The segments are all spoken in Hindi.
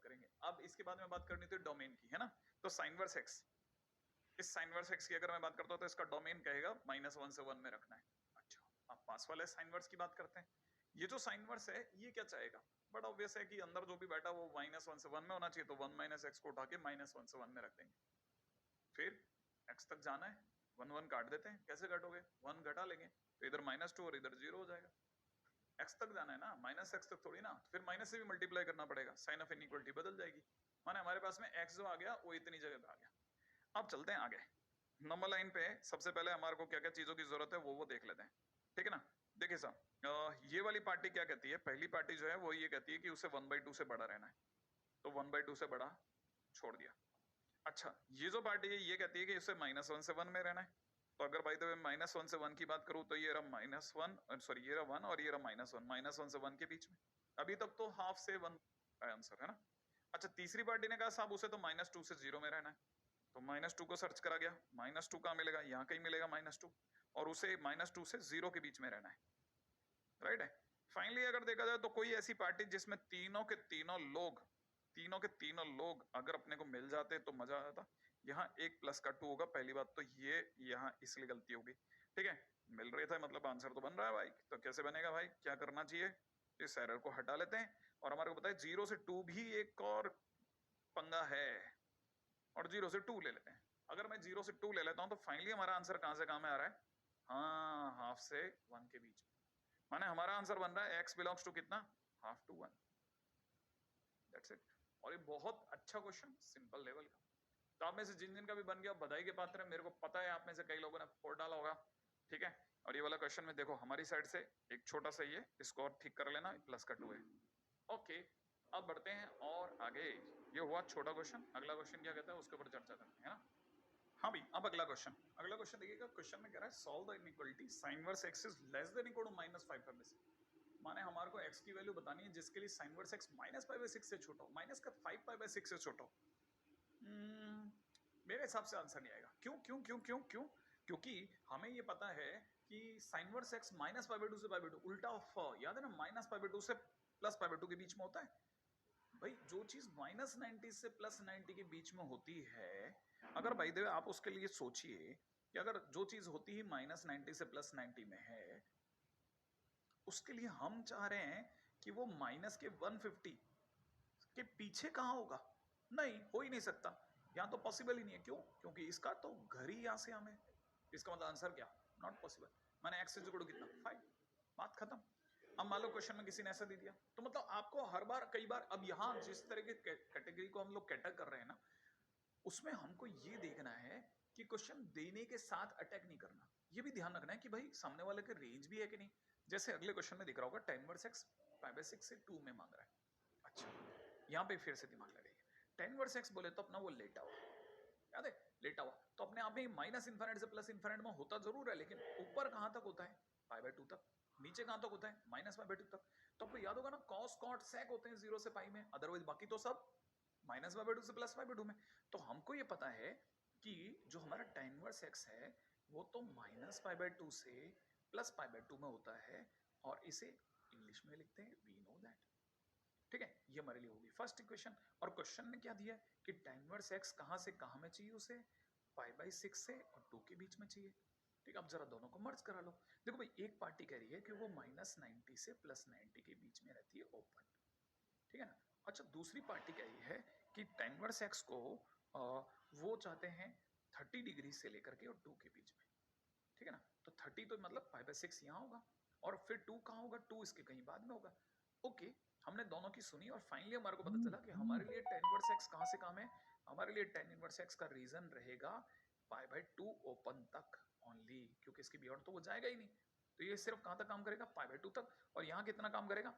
करेंगे। अब इसके बाद में बात करनी थी डोमेन की, है ना। तो साइन इनवर्स एक्स, इस साइन इनवर्स एक्स की अगर मैं बात करता हूं तो इसका डोमेन कहेगा -1 से 1 में रखना है। अच्छा, अब पास वाले साइन इनवर्स की बात करते हैं। ये जो साइन इनवर्स है ये क्या चाहेगा, बट ऑब्वियस है कि अंदर जो भी बैठा वो -1 से 1 में होना चाहिए, तो 1 - x को उठा के -1 से 1 में रख देंगे। फिर x तक जाना है, 1 काट देते हैं। कैसे काटोगे, 1 घटा लेंगे तो इधर -2 और इधर 0 हो जाएगा। x तक जाना है ना, -x तक थोड़ी ना, तो फिर माइनस से भी मल्टीप्लाई करना पड़ेगा, साइन ऑफ इनइक्वालिटी बदल जाएगी। माने हमारे पास में x जो आ गया वो इतनी जगह पे आ गया। अब चलते हैं आगे। नंबर लाइन पे सबसे पहले हमारे को क्या क्या चीजों की जरूरत है वो देख लेते हैं, ठीक है ना। देखिए साहब, ये वाली पार्टी क्या कहती है, पहली पार्टी जो है वो ये कहती है कि उसे 1/2 से बड़ा रहना है, तो 1/2 से बड़ा छोड़ दिया। अच्छा, ये जो पार्टी है ये कहती है कि उसे -1 से 1 में रहना है, तो अगर बाय द वे -1 से 1 की बात करूं तो ये रहा -1, सॉरी ये रहा 1 और ये रहा -1 से 1 के बीच में। अभी तक तो हाफ से 1 का आंसर है ना। अच्छा, तीसरी पार्टी ने कहा साहब उसे तो -2 से 0 में रहना है, तो -2 को सर्च करा गया, -2 कहां मिलेगा, यहां कहीं मिलेगा -2, और उसे -2 से 0 के बीच में रहना है, राइट है। फाइनली अगर देखा जाए तो कोई ऐसी पार्टी जिसमें तीनों के तीनों लोग अगर अपने को मिल जाते तो मजा आता। यहाँ 1 + का 2 होगा, पहली बात तो ये यहाँ इसलिए गलती होगी, ठीक है। मिल रहे थे मतलब आंसर तो बन रहा है भाई, तो कैसे बनेगा भाई, क्या करना चाहिए, इस एरर को हटा लेते हैं। और हमारे को पता है 0 से 2 भी एक और पंगा है, और 0 से 2 ले लेते हैं। अगर मैं 0 से 2 ले लेता हूं तो फाइनली हमारा आंसर कहां से कहां में आ रहा है, हाँ हाफ से 1 के बीच में। माने हमारा आंसर बन रहा है x बिलोंग्स टू कितना, हाफ टू 1, दैट्स इट। और ये बहुत अच्छा क्वेश्चन, सिंपल लेवल का। तो आप में से जिन जिन का भी बन गया बधाई के पात्र है, मेरे को पता है आप में से कई लोगों ने फोड़ डाला होगा, ठीक है। और ये वाला क्वेश्चन में देखो हमारी साइड से एक छोटा सा ये, इसको और ठीक कर लेना, प्लस का 2 है। ओके, अब बढ़ते हैं और आगे। ये हुआ छोटा क्वेश्चन, अगला क्वेश्चन क्या कहता है उसके ऊपर चर्चा करते हैं, है ना। हाँ भाई, अब अगला क्वेश्चन देखिएगा। क्वेश्चन में कह रहा है solve the inequality sine inverse x is less than equal to -5/6। माने हमारे को x की वैल्यू बतानी है जिसके लिए साइन इनवर्स x -5/6 से छोटा हो, माइनस का 5/6 से छोटा हो। मेरे हिसाब से आंसर नहीं आएगा। क्यों क्यों क्यों क्यों क्यों, क्योंकि हमें ये पता है कि साइन इनवर्स x -π/2 से π/2 उल्टा याद है ना, -π/2 से +π/2 के बीच में होता है। भाई जो चीज -90 से +90 के बीच में होती है, अगर भाई देवे आप उसके लिए सोचिए कि अगर जो चीज होती ही -90 से +90 में है, उसके लिए हम चाह रहे हैं कि वो माइनस के 150 के पीछे कहां होगा, नहीं हो ही नहीं सकता, यहां तो पॉसिबल ही नहीं है। क्यों, क्योंकि इसका तो घर ही यहां से हमें, इसका मतलब आंसर क्या, नॉट पॉसिबल। मैंने एक्स इज इक्वल टू कितना 5, बात खत्म। अब मान लो क्वेश्चन में किसी ने ऐसा दे दिया, तो मतलब आपको हर बार कई बार, अब यहां जिस तरह के कैटेगरी को हम लोग कैटर कर रहे हैं ना, उसमें हमको ये देखना है कि क्वेश्चन देने के साथ अटैक नहीं करना। ये भी ध्यान रखना है कि भाई सामने वाले के रेंज भी है कि नहीं। जैसे अगले क्वेश्चन में दिख रहा होगा tan इनवर्स x π/6 से 2 में मांग रहा है। अच्छा, यहां पे फिर से दिमाग लगाइए। tan इनवर्स x बोले तो अपना वो लेटा हुआ, याद है, लेटा हुआ तो अपने आप में माइनस इन्फिनिट से प्लस इन्फिनिट में होता जरूर है, लेकिन ऊपर कहां तक होता है, π/2 तक, नीचे कहां तक होता है, -π/2 तक। तो आपको याद होगा ना, cos cot sec होते हैं 0 से π में, अदरवाइज बाकी तो सब -π/2 से +π/2 में। तो हमको ये पता है कि जो हमारा tan इनवर्स x है वो तो -π/2 से +π/2 में होता है, और इसे इंग्लिश में लिखते हैं वी नो दैट, ठीक है। ये हमारे लिए होगी फर्स्ट इक्वेशन। और क्वेश्चन ने क्या दिया कि tan इनवर्स x कहां से कहां में चाहिए, उसे π/6 से और 2 के बीच में चाहिए, ठीक है। अब जरा दोनों को मर्ज करा लो। देखो भाई, एक पार्टी कह रही है कि वो -90 से +90 के बीच में रहती है ओपन, ठीक है ना। अच्छा, दूसरी पार्टी कह रही है कि tan इनवर्स x को वो चाहते हैं 30 डिग्री से लेकर के और 2 के बीच में, ठीक है ना। तो 30 तो मतलब π/6 यहाँ होगा, और फिर 2 कहाँ होगा, 2 इसके कहीं बाद में होगा। ओके, हमने दोनों की सुनी और फाइनली हमारे को पता चला कि हमारे लिए tan इनवर्स x कहाँ से कहाँ में, हमारे लिए tan इनवर्स x का रीजन रहेगा π/2 ओपन तक ओनली, क्योंकि इसकी बियॉन्ड तो वो जाएगा ही नहीं। तो ये सिर्फ कहाँ तक काम करेगा, π/2 तक, और यहाँ कितना काम करेगा,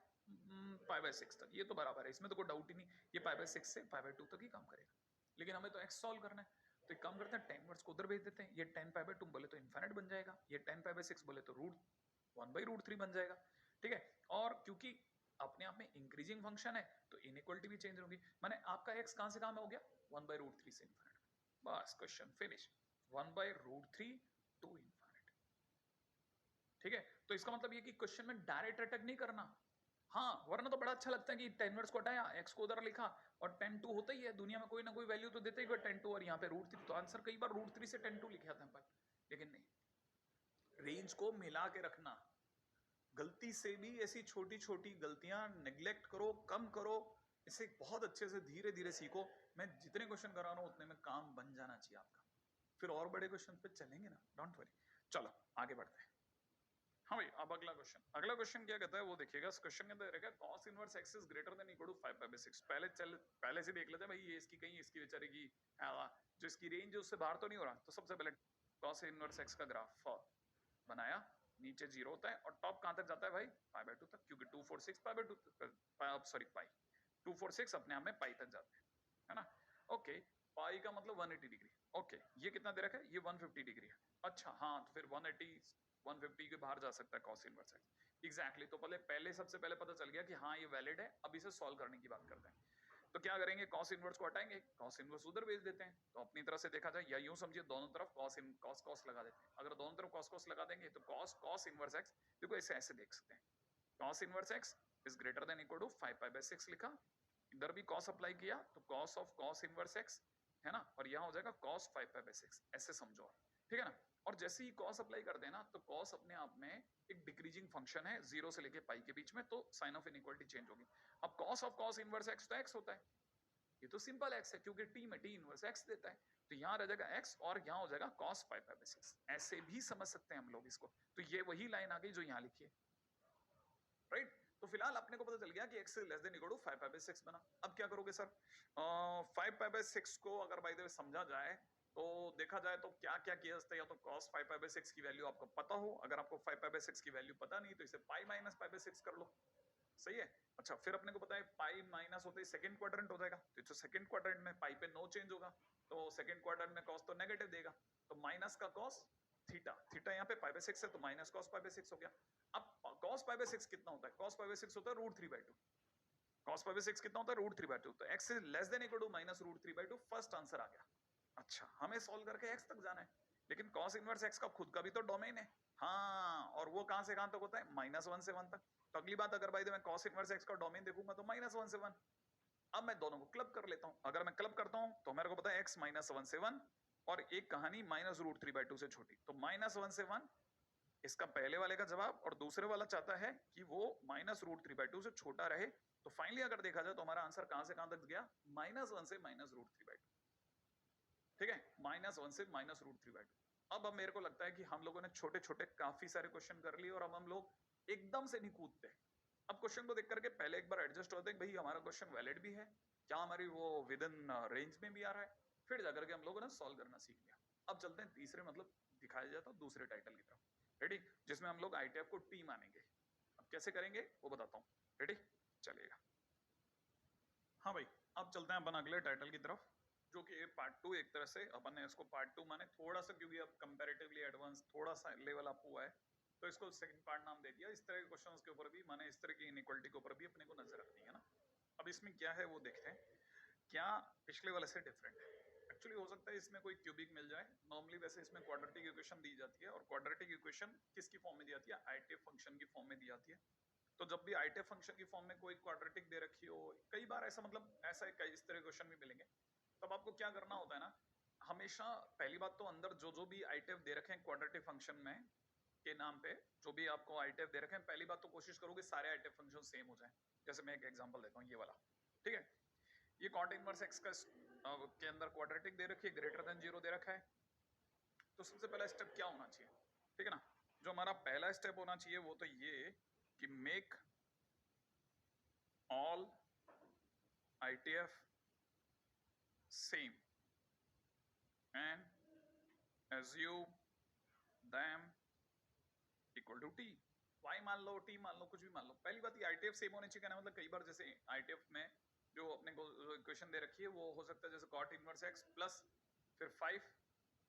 π/6 तक। ये तो बराबर है, इसमें तो कोई डाउट ही नहीं, ये π/6 से π/2 तक ही काम करेगा। लेकिन हमें तो x सॉल्व करना है, तो एक काम करते हैं, tan इनवर्स को उधर भेज देते हैं। ये tan π/2 बोले तो इनफिनिट बन जाएगा, ये tan π/6 बोले तो √1/√3 बन जाएगा, ठीक है। और क्योंकि अपने आप में इंक्रीजिंग फंक्शन है तो इनइक्वालिटी भी चेंज होगी। माने आपका x कहां से कहां में हो गया, 1/√3 से इनफिनिट। बस क्वेश्चन फिनिश, 1/√3 टू इनफिनिट, ठीक है। तो इसका मतलब ये कि क्वेश्चन में डायरेक्ट अटैक नहीं करना, हाँ, वरना तो बड़ा अच्छा लगता है कि tan इनवर्स को हटाया, x को उधर लिखा और tan 2 होता ही है, दुनिया में कोई ना कोई वैल्यू तो देते ही है tan 2 और यहाँ पे √3, तो आंसर कई बार √3 से tan 2 लिखे आते हैं पर, लेकिन नहीं, रेंज को मिला के रखना। गलती से भी ऐसी छोटी छोटी गलतियां नेग्लेक्ट करो, कम करो, इसे बहुत अच्छे से धीरे धीरे सीखो। मैं जितने क्वेश्चन करा रहा हूं उतने में काम बन जाना चाहिए आपका, फिर और बड़े क्वेश्चन पे चलेंगे ना, डोंट वरी। चलो आगे बढ़ते हैं। हाँ भाई, अब अगला क्वेश्चन क्या कहता है वो देखिएगा। इस क्वेश्चन के अंदर रहेगा cos inverse x is greater than equal to 5/6। पहले से देख लेते हैं भाई, ये इसकी कहीं इसकी बेचारे की जो इसकी रेंज है उससे बाहर तो नहीं हो रहा। तो सबसे पहले cos इनवर्स x का ग्राफ बनाया, नीचे 0 होता है और टॉप कहां तक जाता है भाई, π/2 तक, क्योंकि 246 π/2 सॉरी पाई 246 अपने आप में पाई तक जाते हैं, है ना। ओके, पाई का मतलब 180 डिग्री। ओके, ये कितना दे रखा है, ये 150 डिग्री है। अच्छा हाँ, तो फिर 180 150 के बाहर जा सकता है cos इनवर्स x। एग्जैक्टली, तो पहले सबसे पहले पता चल गया कि हाँ ये वैलिड है। अब इसे सॉल्व करने की बात करते हैं। तो क्या करेंगे, cos इनवर्स को हटाएंगे, cos इनवर्स उधर भेज देते हैं। तो अपनी तरफ से देखा जाए, या यूं समझिए दोनों तरफ cos लगा देते हैं। अगर दोनों तरफ cos लगा देंगे तो cos इनवर्स x, देखो इसे ऐसे देख सकते हैं, cos inverse x is greater than equal to 5/6 लिखा, इधर भी cos अप्लाई किया तो cos of cos inverse x है ना, और यहाँ हो जाएगा cos 5/6, ऐसे समझो आप, ठीक है ना। और जैसे ही cos अप्लाई कर देना तो cos अपने आप में एक डिक्रीजिंग फंक्शन है, 0 से लेके पाई के बीच में, तो साइन ऑफ इनइक्वालिटी चेंज होगी। अब cos of cos inverse x तो x होता है, ये तो सिंपल x है क्योंकि t में t इनवर्स x देता है, तो यहाँ रह जाएगा x और यहाँ हो जाएगा cos 5/6। ऐसे भी समझ सकते हैं हम लोग इसको। तो ये वही लाइन आ गई जो यहाँ लिखी है, राइट। तो फिलहाल अपने को पता चल गया कि x less than equal to 5/6 बना। अब क्या करोगे सर, 5/6 को अगर बाय द वे समझा जाए तो देखा जाए तो क्या क्या किया जाता है, या तो cos 5/6 की वैल्यू आपको पता हो, अगर आपको 5/6 की वैल्यू पता नहीं तो इसे पाई माइनस 5/6 कर लो, सही है। अच्छा, फिर अपने को पता है पाई माइनस होते ही सेकंड क्वाड्रेंट हो जाएगा, तो सेकंड क्वाड्रेंट में पाई पे नो चेंज होगा, तो सेकंड क्वाड्रेंट में cos तो नेगेटिव देगा, तो माइनस का cos थीटा, थीटा यहाँ पे π/6 है तो माइनस cos π/6 हो गया। अब cos π/6 कितना होता है, cos π/6 होता है √3/2। cos π/6 कितना होता है, √3/2, तो x is less than equal to minus √3/2, first answer आ गया। अच्छा, हमें सॉल्व करके x तक जाना है, लेकिन cos इनवर्स x का खुद का भी तो डोमेन है। हाँ, और वो कहां से कहां तक होता है, -1 से 1 तक। तो अगली बात, अगर भाई मैं cos इनवर्स x का डोमेन देखूंगा तो -1 से 1। अब मैं दोनों को क्लब कर लेता हूं, अगर मैं क्लब करता हूं तो मेरे को पता है x -1 से 1 और एक कहानी -√3/2 से छोटी, तो -1 से 1 इसका पहले वाले का जवाब, और दूसरे वाला चाहता है कि वो -√3/2 से छोटा रहे। तो फाइनली अगर देखा जाए तो हमारा आंसर कहां से कहां तक गया, -1 से -√3/2, ठीक है, -1 से -√3/2। अब मेरे को लगता है कि हम लोगों ने छोटे छोटे काफी सारे क्वेश्चन कर लिए और अब हम लोग एकदम से नहीं कूदते। अब क्वेश्चन को देख करके पहले एक बार एडजस्ट होते हैं भाई हमारा क्वेश्चन वैलिड भी है क्या, हमारी वो विद इन रेंज में भी आ रहा है, फिर जाकर के हम लोगों ने सॉल्व करना सीख लिया। अब चलते हैं तीसरे, मतलब दिखाया जाता है दूसरे टाइटल की तरफ, रेडी, जिसमें हम लोग आईटीएफ को टी मानेंगे। अब कैसे करेंगे वो बताता हूँ, रेडी, चलिएगा। हाँ भाई, अब चलते हैं अपन अगले टाइटल की तरफ, जो कि पार्ट 2। एक तरह से अपन ने इसको पार्ट 2 माने थोड़ा सा, क्योंकि अब कंपैरेटिवली एडवांस थोड़ा सा लेवल अप हुआ है, तो इसको सेकंड पार्ट नाम दे दिया। इस तरह के क्वेश्चंस के ऊपर भी माने, इस तरह की इनइक्वालिटी के ऊपर भी अपने को नजर रखनी है ना। अब इसमें क्या है वो देखते हैं, क्या पिछले वाले से डिफरेंट है। एक्चुअली हो सकता है इसमें कोई क्यूबिक मिल जाए, नॉर्मली वैसे इसमें क्वाड्रेटिक इक्वेशन दी जाती है, और क्वाड्रेटिक इक्वेशन किसकी फॉर्म में दी जाती है, आईटीएफ फंक्शन की फॉर्म में दी जाती है। तो जब भी आईटीएफ फंक्शन की फॉर्म में कोई क्वाड्रेटिक दे रखी हो, कई बार ऐसा, मतलब ऐसा कई इस तरह क्वेश्चन भी मिलेंगे, तब आपको क्या करना होता है ना, हमेशा पहली बात तो अंदर जो भी आईटीएफ दे रखे हैं क्वाड्रेटिक फंक्शन में के नाम पे, जो भी आपको आईटीएफ दे रखे हैं, पहली बात तो कोशिश करोगे सारे आईटीएफ फंक्शन सेम हो जाएं। जैसे मैं एक एग्जांपल देता हूँ, ये वाला, ठीक है, ये cot इनवर्स x का के अंदर क्वाड्रेटिक दे रखी है, ग्रेटर देन 0 दे रखा है। तो सबसे पहला स्टेप क्या होना चाहिए, ठीक है ना, जो हमारा पहला स्टेप होना चाहिए वो तो ये कि make all ITF same and assume them equal to t। y मान लो, t मान लो, कुछ भी मान लो, पहली बात ये ITF सेम होने चाहिए। कहना मतलब कई बार जैसे ITF में जो अपने को इक्वेशन दे रखी है वो हो सकता है जैसे cot इनवर्स x प्लस फिर 5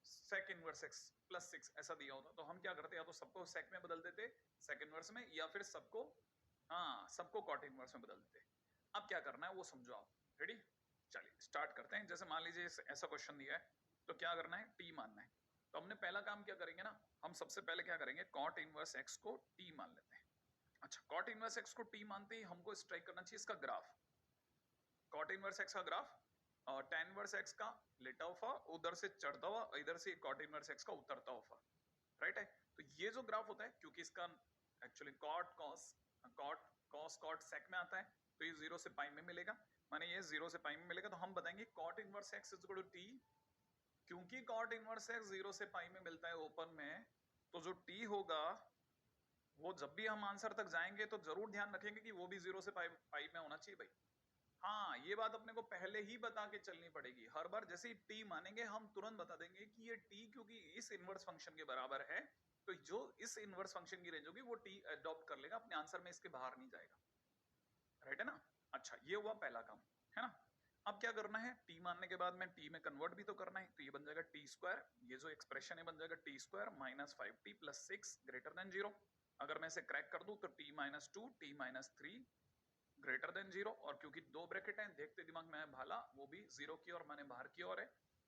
sec इनवर्स x प्लस 6 ऐसा दिया होता, तो हम क्या करते, या तो सबको sec में बदल देते sec इनवर्स में, या फिर सबको सबको cot इनवर्स में बदल देते। अब क्या करना है वो समझो आप, रेडी, चलिए स्टार्ट करते हैं। जैसे मान लीजिए ऐसा क्वेश्चन दिया है, तो क्या करना है, t मानना है। तो हमने पहला काम क्या करेंगे ना, हम सबसे पहले क्या करेंगे, cot इनवर्स x को t मान लेते हैं। अच्छा, कॉट इनवर्स एक्स को टी मानते ही हमको स्ट्राइक करना चाहिए इसका ग्राफ, कॉट इनवर्स एक्स का ग्राफ और tan इनवर्स एक्स का लेटा हुआ उधर से चढ़ता हुआ, इधर से कॉट इनवर्स एक्स का उतरता हुआ, राइट है। तो ये जो ग्राफ होता है, क्योंकि इसका एक्चुअली कॉट कॉट सेक में आता है, तो ये 0 से पाई में मिलेगा, माने ये 0 से पाई में मिलेगा, तो हम बताएंगे cot inverse x is equal to t. क्योंकि कॉट इनवर्स एक्स 0 से पाई में मिलता है ओपन में, तो जो टी होगा वो जब भी हम आंसर तक जाएंगे तो जरूर ध्यान रखेंगे कि वो भी 0 से पाई में होना चाहिए भाई। हाँ, ये बात अपने को पहले ही बता के चलनी पड़ेगी। हर बार जैसे ही टी मानेंगे हम तुरंत बता देंगे कि ये टी क्योंकि इस इनवर्स फंक्शन के बराबर है, तो जो इस इनवर्स फंक्शन की रेंज होगी वो टी अडॉप्ट कर लेगा, अपने आंसर में इसके बाहर नहीं जाएगा, राइट है ना। अच्छा, ये हुआ पहला काम, है ना। अब क्या करना है, टी मानने के बाद में टी में कन्वर्ट भी तो करना है, तो ये बन जाएगा टी स्क्वायर, ये जो एक्सप्रेशन है बन जाएगा T square minus 5t plus 6 greater than 0। अगर मैं इसे क्रैक कर दूं तो t minus 2 t minus 3 greater than 0, और क्योंकि दो ब्रैकेट हैं, देखते दिमाग में भाला वो भी 0 की ओर माने बाहर की ओर है,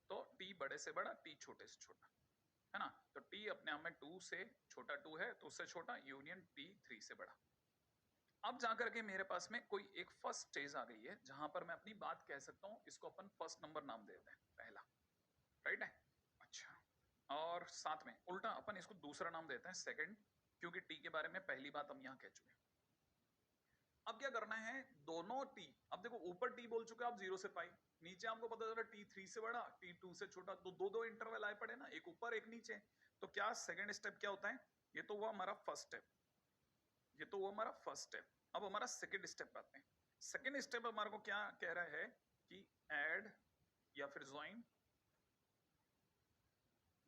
तो t बड़े से बड़ा t छोटे से छोटा, है ना। तो t अपने आप में 2 से छोटा 2 है, तो उससे छोटा यूनियन t 3 से बड़ा। अब जाकर के मेरे पास में कोई एक फर्स्ट स्टेज आ गई है जहां पर मैं अपनी बात कह सकता हूं, इसको अपन फर्स्ट नंबर नाम देते हैं, पहला, राइट है। अच्छा, और साथ में उल्टा अपन इसको दूसरा नाम देते हैं सेकंड, क्योंकि टी के बारे में पहली बात हम यहां कह चुके हैं। अब क्या करना है, दोनों टी, अब देखो ऊपर टी बोल चुके आप 0 से पाई, नीचे आपको पता चला टी 3 से बड़ा टी 2 से छोटा, तो दो दो इंटरवल आए पड़े ना, एक ऊपर एक नीचे। तो क्या सेकंड स्टेप क्या होता है, ये तो हुआ हमारा फर्स्ट स्टेप, ये तो हुआ हमारा फर्स्ट स्टेप। अब हमारा सेकंड स्टेप आते हैं। सेकंड स्टेप हमारे को क्या कह रहा है कि ऐड या फिर join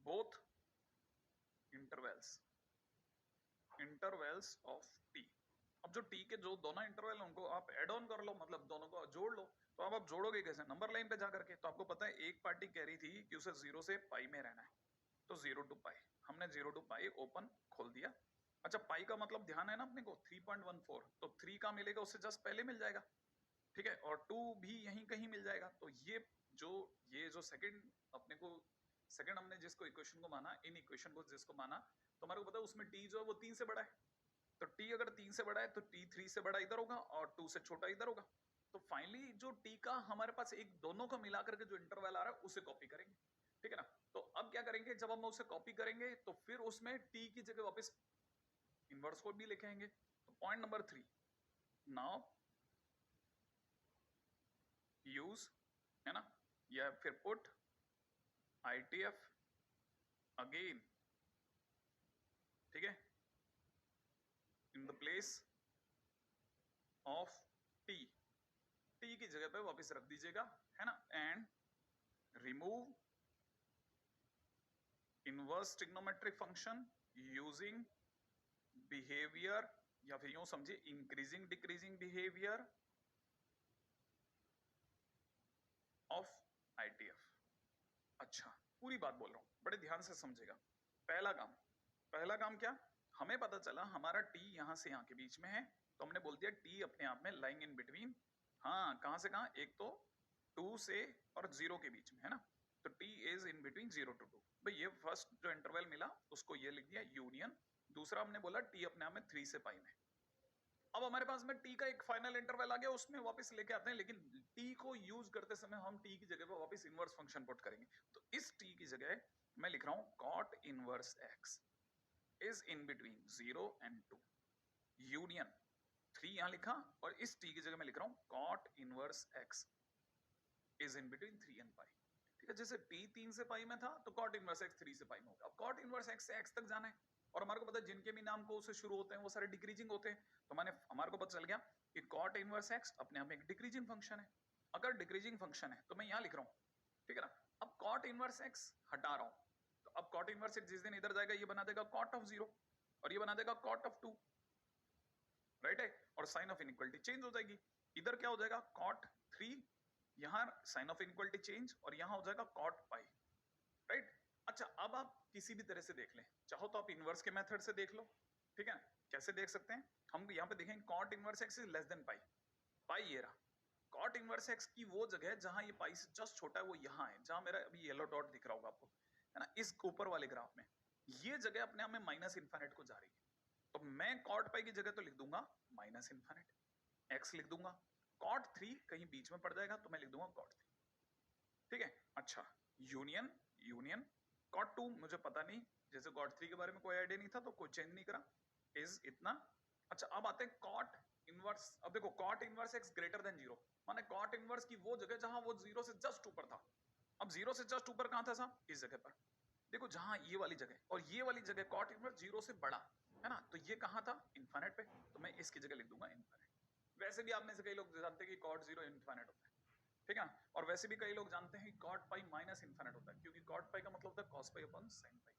both intervals of T. अब जो टी के जो दोनों इंटरवल है उनको आप एड ऑन कर लो, मतलब दोनों को जोड़ लो। तो अब आप जोड़ोगे कैसे, नंबर लाइन पे जाकर के। तो आपको पता है एक पार्टी कह रही थी कि उसे 0 से पाई में रहना है, तो 0 टू पाई, हमने 0 टू पाई ओपन खोल दिया। अच्छा, पाई का मतलब ध्यान है ना अपने को 3.14, तो 3 का मिलेगा उससे जस्ट पहले मिल जाएगा, ठीक है, और 2 भी यहीं कहीं मिल जाएगा। तो ये जो सेकंड अपने को सेकंड हमने जिसको इक्वेशन को माना, इन इक्वेशन को जिसको माना, तो हमारे को पता है उसमें टी जो है वो 3 से बड़ा है, तो टी अगर 3 से बड़ा है तो टी 3 से बड़ा इधर होगा और 2 से छोटा इधर होगा। तो फाइनली जो टी का हमारे पास एक दोनों को मिलाकर के जो इंटरवल आ रहा है उसे कॉपी करेंगे, ठीक है ना। तो अब क्या करेंगे, जब हम उसे कॉपी करेंगे तो फिर उसमें टी की जगह वापस इनवर्स को भी लिखे आएंगे। तो पॉइंट नंबर 3, नाउ यूज, है ना, या फिर पुट ITF अगेन, ठीक है, in the place of T, T की जगह पे वापस रख दीजिएगा, है ना, and remove inverse trigonometric function using behaviour, या फिर यूं समझिए increasing decreasing behaviour of ITF। अच्छा, पूरी बात बोल रहा हूं, बड़े ध्यान से समझेगा। पहला काम क्या, हमें पता चला हमारा टी यहां से यहां के बीच में है, तो हमने बोल दिया टी अपने आप में लाइंग इन बिटवीन, हाँ कहां से कहां, एक तो 2 से और 0 के बीच में, है ना। तो T is in between 0 to 2। भाई ये फर्स्ट जो इंटरवल मिला उसको ये लिख दिया यूनियन, दूसरा हमने बोला टी अपने आप में 3 से पाई में। अब हमारे पास में टी का एक फाइनल इंटरवल आ गया, उसमें वापस लेके आते हैं, लेकिन टी को यूज करते समय हम टी की जगह पर वापस इनवर्स फंक्शन पुट करेंगे। तो इस टी की जगह मैं लिख रहा हूं cot inverse x is in between 0 and 2 union 3 यहां लिखा, और इस टी की जगह मैं लिख रहा हूं cot inverse x is in between 3 and pi, ठीक है। जैसे टी 3 से पाई में था तो कॉट इनवर्स एक्स 3 से पाई में होगा। अब कॉट इनवर्स एक्स से एक्स तक जाना है, और हमारे को पता है जिनके भी नाम को से शुरू होते हैं वो सारे डिक्रीजिंग होते हैं, तो हमारे को पता चल गया कि कॉट इनवर्स एक्स अपने आप में एक डिक्रीजिंग फंक्शन है। अगर डिक्रीजिंग फंक्शन है तो मैं यहां लिख रहा हूं, ठीक है ना। अब कॉट इनवर्स एक्स हटा रहा हूं, तो अब कॉट इनवर्स एक्स जिस दिन इधर जाएगा ये बना देगा कॉट ऑफ 0, और ये बना देगा कॉट ऑफ 2, राइट है, और साइन ऑफ इनइक्वालिटी चेंज हो जाएगी। इधर क्या हो जाएगा कॉट 3, यहां साइन ऑफ इनइक्वालिटी चेंज, और यहां हो जाएगा कॉट पाई, राइट। अच्छा, अब आप किसी भी तरह से देख लें, चाहो तो आप इनवर्स के मेथड से देख लो, ठीक है। कैसे देख सकते हैं, हम यहाँ पे देखेंगे cot inverse x is less than pi, pi ये रहा, कॉट इनवर्स एक्स की वो जगह है जहां ये पाई से जस्ट छोटा है, वो यहाँ है जहां मेरा अभी येलो डॉट दिख रहा होगा आपको, है ना, इस ऊपर वाले ग्राफ में। ये जगह अपने आप में माइनस इन्फिनिट को जा रही है, तो मैं cot पाई की जगह तो लिख दूंगा माइनस इन्फिनिट, x लिख दूंगा, cot 3 कहीं बीच में पड़ जाएगा तो मैं लिख दूंगा cot 3, ठीक है। अच्छा, यूनियन यूनियन cot 2 मुझे पता नहीं, जैसे cot 3 के बारे में कोई आइडिया नहीं था तो कोई चेंज नहीं करा, इज इतना। अच्छा, अब आते हैं cot इनवर्स। अब देखो cot inverse x greater than 0, माने cot इनवर्स की वो जगह जहां वो 0 से जस्ट ऊपर था। अब 0 से जस्ट ऊपर कहां था साहब? इस जगह पर। देखो जहां ये वाली जगह और ये वाली जगह cot इनवर्स 0 से बड़ा है ना, तो ये कहां था? इनफिनिट पे, तो मैं इसकी जगह लिख दूंगा इनफिनिट। वैसे भी आप में से कई लोग जानते हैं कि cot 0 इनफिनिट होता है, ठीक है। और वैसे भी कई लोग जानते हैं कि cot पाई माइनस इनफिनिट होता है, क्योंकि cot पाई का मतलब होता है cos पाई अपॉन sin पाई,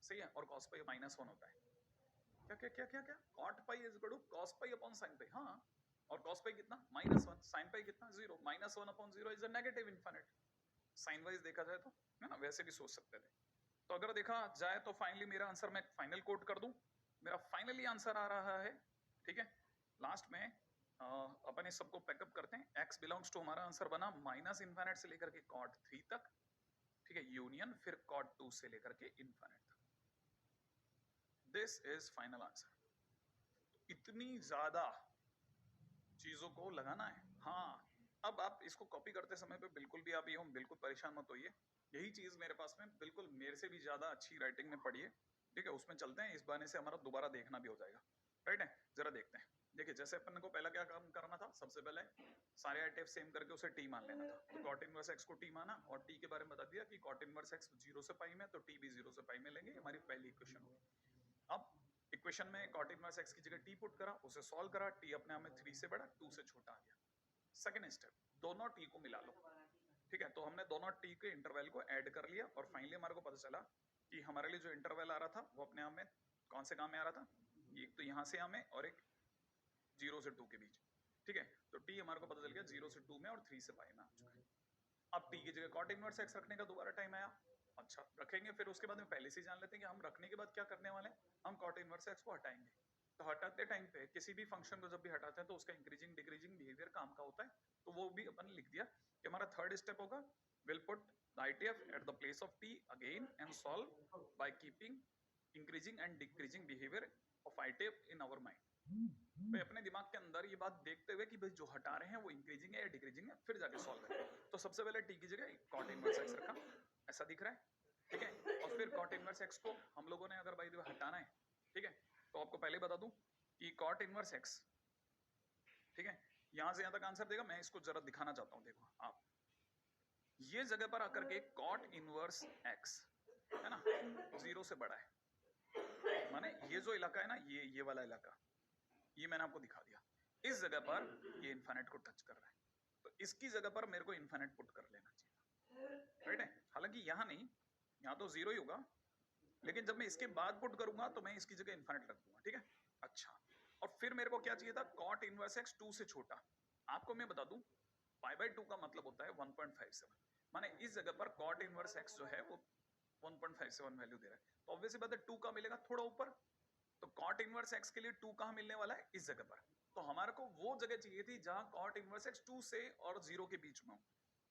सही है। और cos पाई माइनस 1 होता है। क्या क्या क्या क्या क्या? cot pi is equal to cos pi upon sin pi, हाँ। और cos पाई कितना? -1, sin पाई कितना? 0। -1 upon 0 is a negative infinite, sign wise देखा जाए तो, है ना। वैसे भी सोच सकते थे। तो अगर देखा जाए तो फाइनली मेरा आंसर मैं फाइनल कोट कर दूं, मेरा फाइनली आंसर आ रहा है, ठीक है। लास्ट में अपन इस सबको पैकअप करते हैं। x बिलोंग्स टू, हमारा आंसर बना माइनस इनफिनिट से लेकर के cot 3 तक, ठीक है, यूनियन फिर cot 2 से लेकर के इनफिनिट तक। This is final answer. इतनी ज्यादा चीजों को लगाना है, हाँ। अब आप इसको कॉपी करते समय पे बिल्कुल भी आप ये बिल्कुल परेशान मत होइए, यही चीज मेरे पास में बिल्कुल मेरे से भी ज्यादा अच्छी राइटिंग में पड़ी है, ठीक है। उसमें चलते हैं, इस बहाने से हमारा दोबारा देखना भी हो जाएगा, राइट है। जरा देखते हैं। देखिए, जैसे अपन को पहला क्या काम करना था, सबसे पहले सारे आई सेम करके उसे टी मान लेना था। तो cot इनवर्स x को टी माना और टी के बारे में बता दिया कि cot इनवर्स x 0 से पाई में, तो टी भी 0 से पाई में लेंगे, हमारी पहली इक्वेशन होगी। अब इक्वेशन में cot इनवर्स x की जगह टी पुट करा, उसे सॉल्व करा, टी अपने आप में 3 से बड़ा 2 से छोटा आ गया। सेकंड स्टेप, दोनों टी को मिला लो, ठीक है। तो हमने दोनों टी के इंटरवल को ऐड कर लिया और फाइनली हमारे को पता चला कि हमारे लिए जो इंटरवल आ रहा था वो अपने आप में कौन से काम में आ रहा था, एक तो यहाँ से हमें और एक 0 से 2 के बीच, ठीक है। तो टी हमारे को पता चल गया 0 से 2 में और 3 से पाई में आ चुका है। अब टी की जगह cot इनवर्स x रखने का दोबारा टाइम आया। अच्छा, रखेंगे, फिर उसके बाद में पहले से जान लेते हैं कि हम रखने के बाद क्या करने वाले हैं, हम cot इनवर्स x को हटाएंगे। तो हटाते टाइम पे किसी भी फंक्शन को जब भी हटाते हैं तो उसका इंक्रीजिंग डिक्रीजिंग बिहेवियर काम का होता है, तो वो भी अपन लिख दिया कि हमारा थर्ड स्टेप होगा, will put the ITF at the place of t again and solve by keeping increasing and decreasing behaviour of ITF in our mind. भाई अपने दिमाग के अंदर ये बात देखते हुए कि भाई जो हटा रहे हैं वो इंक्रीजिंग है या डिक्रीजिंग है, फिर जाके सॉल्व करें। तो सबसे पहले टी की जगह cot इनवर्स x रखा, ऐसा दिख रहा है, ठीक है। और फिर cot इनवर्स x को हम लोगों ने अगर बाय द वे हटाना है, ठीक है, तो आपको पहले बता दूं कि cot इनवर्स x, ठीक है, यहां से यहां तक आंसर देगा। मैं इसको जरा दिखाना चाहता हूं, देखो आप ये जगह पर आकर के cot इनवर्स x है ना 0 से बड़ा है, माने ये जो इलाका है ना, ये वाला इलाका, ये मैंने आपको दिखा दिया, इस जगह पर ये इनफिनिट को टच कर रहा है, तो इसकी जगह पर मेरे को इनफिनिट पुट कर लेना चाहिए, राइट है। हालांकि यहाँ नहीं, यहाँ तो 0 ही होगा, लेकिन जब मैं इसके बाद पुट करूंगा तो मैं इसकी जगह इनफिनिट रख दूंगा, ठीक है। अच्छा, और फिर मेरे को क्या चाहिए था, cot इनवर्स x 2 से छोटा। आपको मैं बता दूं, π/2 का मतलब होता है 1.57, माने इस जगह पर cot इनवर्स x जो है वो 1.57 वैल्यू दे रहा है, तो ऑब्वियसली बात है 2 का मिलेगा थोड़ा ऊपर। तो cot इनवर्स x के लिए 2 कहां मिलने वाला है, इस जगह पर। तो हमारे को वो जगह चाहिए थी जहां cot इनवर्स x 2 से और 0 के बीच में हो,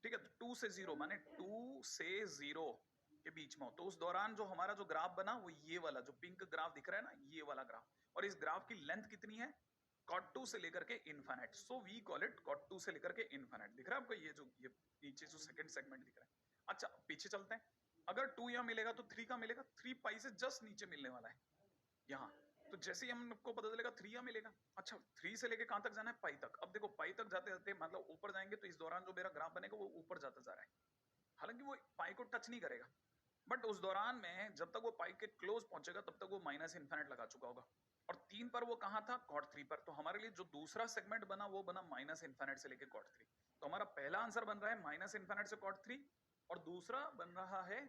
ठीक है। तो 2 से 0 माने 2 से 0 के बीच में हो, तो उस दौरान जो हमारा जो ग्राफ बना वो ये वाला जो पिंक ग्राफ दिख रहा है ना, ये वाला ग्राफ। और इस ग्राफ की लेंथ कितनी है, cot 2 से लेकर के infinite, so we call it cot 2 से लेकर के इनफिनिट। दिख रहा है आपको ये नीचे जो सेकंड सेगमेंट दिख रहा है। अच्छा, पीछे चलते हैं, अगर 2 यहाँ मिलेगा तो 3 का मिलेगा, 3 पाई से जस्ट नीचे मिलने वाला है यहाँ। तो जैसे ही हमको पता चलेगा 3 यहाँ मिलेगा। अच्छा, 3 से लेके कहां तक जाना है, पाई तक। अब देखो पाई तक जाते जाते मतलब ऊपर जाएंगे तो इस दौरान जो मेरा ग्राफ बनेगा वो ऊपर जाता जा रहा है, हालांकि वो पाई को टच नहीं करेगा, बट उस दौरान में जब तक वो पाई के क्लोज पहुंचेगा तब तक वो माइनस इनफिनिट लगा चुका होगा। और 3 पर वो कहां था, cot 3 पर। तो हमारे लिए जो दूसरा सेगमेंट बना वो बना माइनस इनफिनिट से लेके cot 3। तो हमारा पहला आंसर बन रहा है माइनस इनफिनिट से cot 3 और दूसरा बन रहा है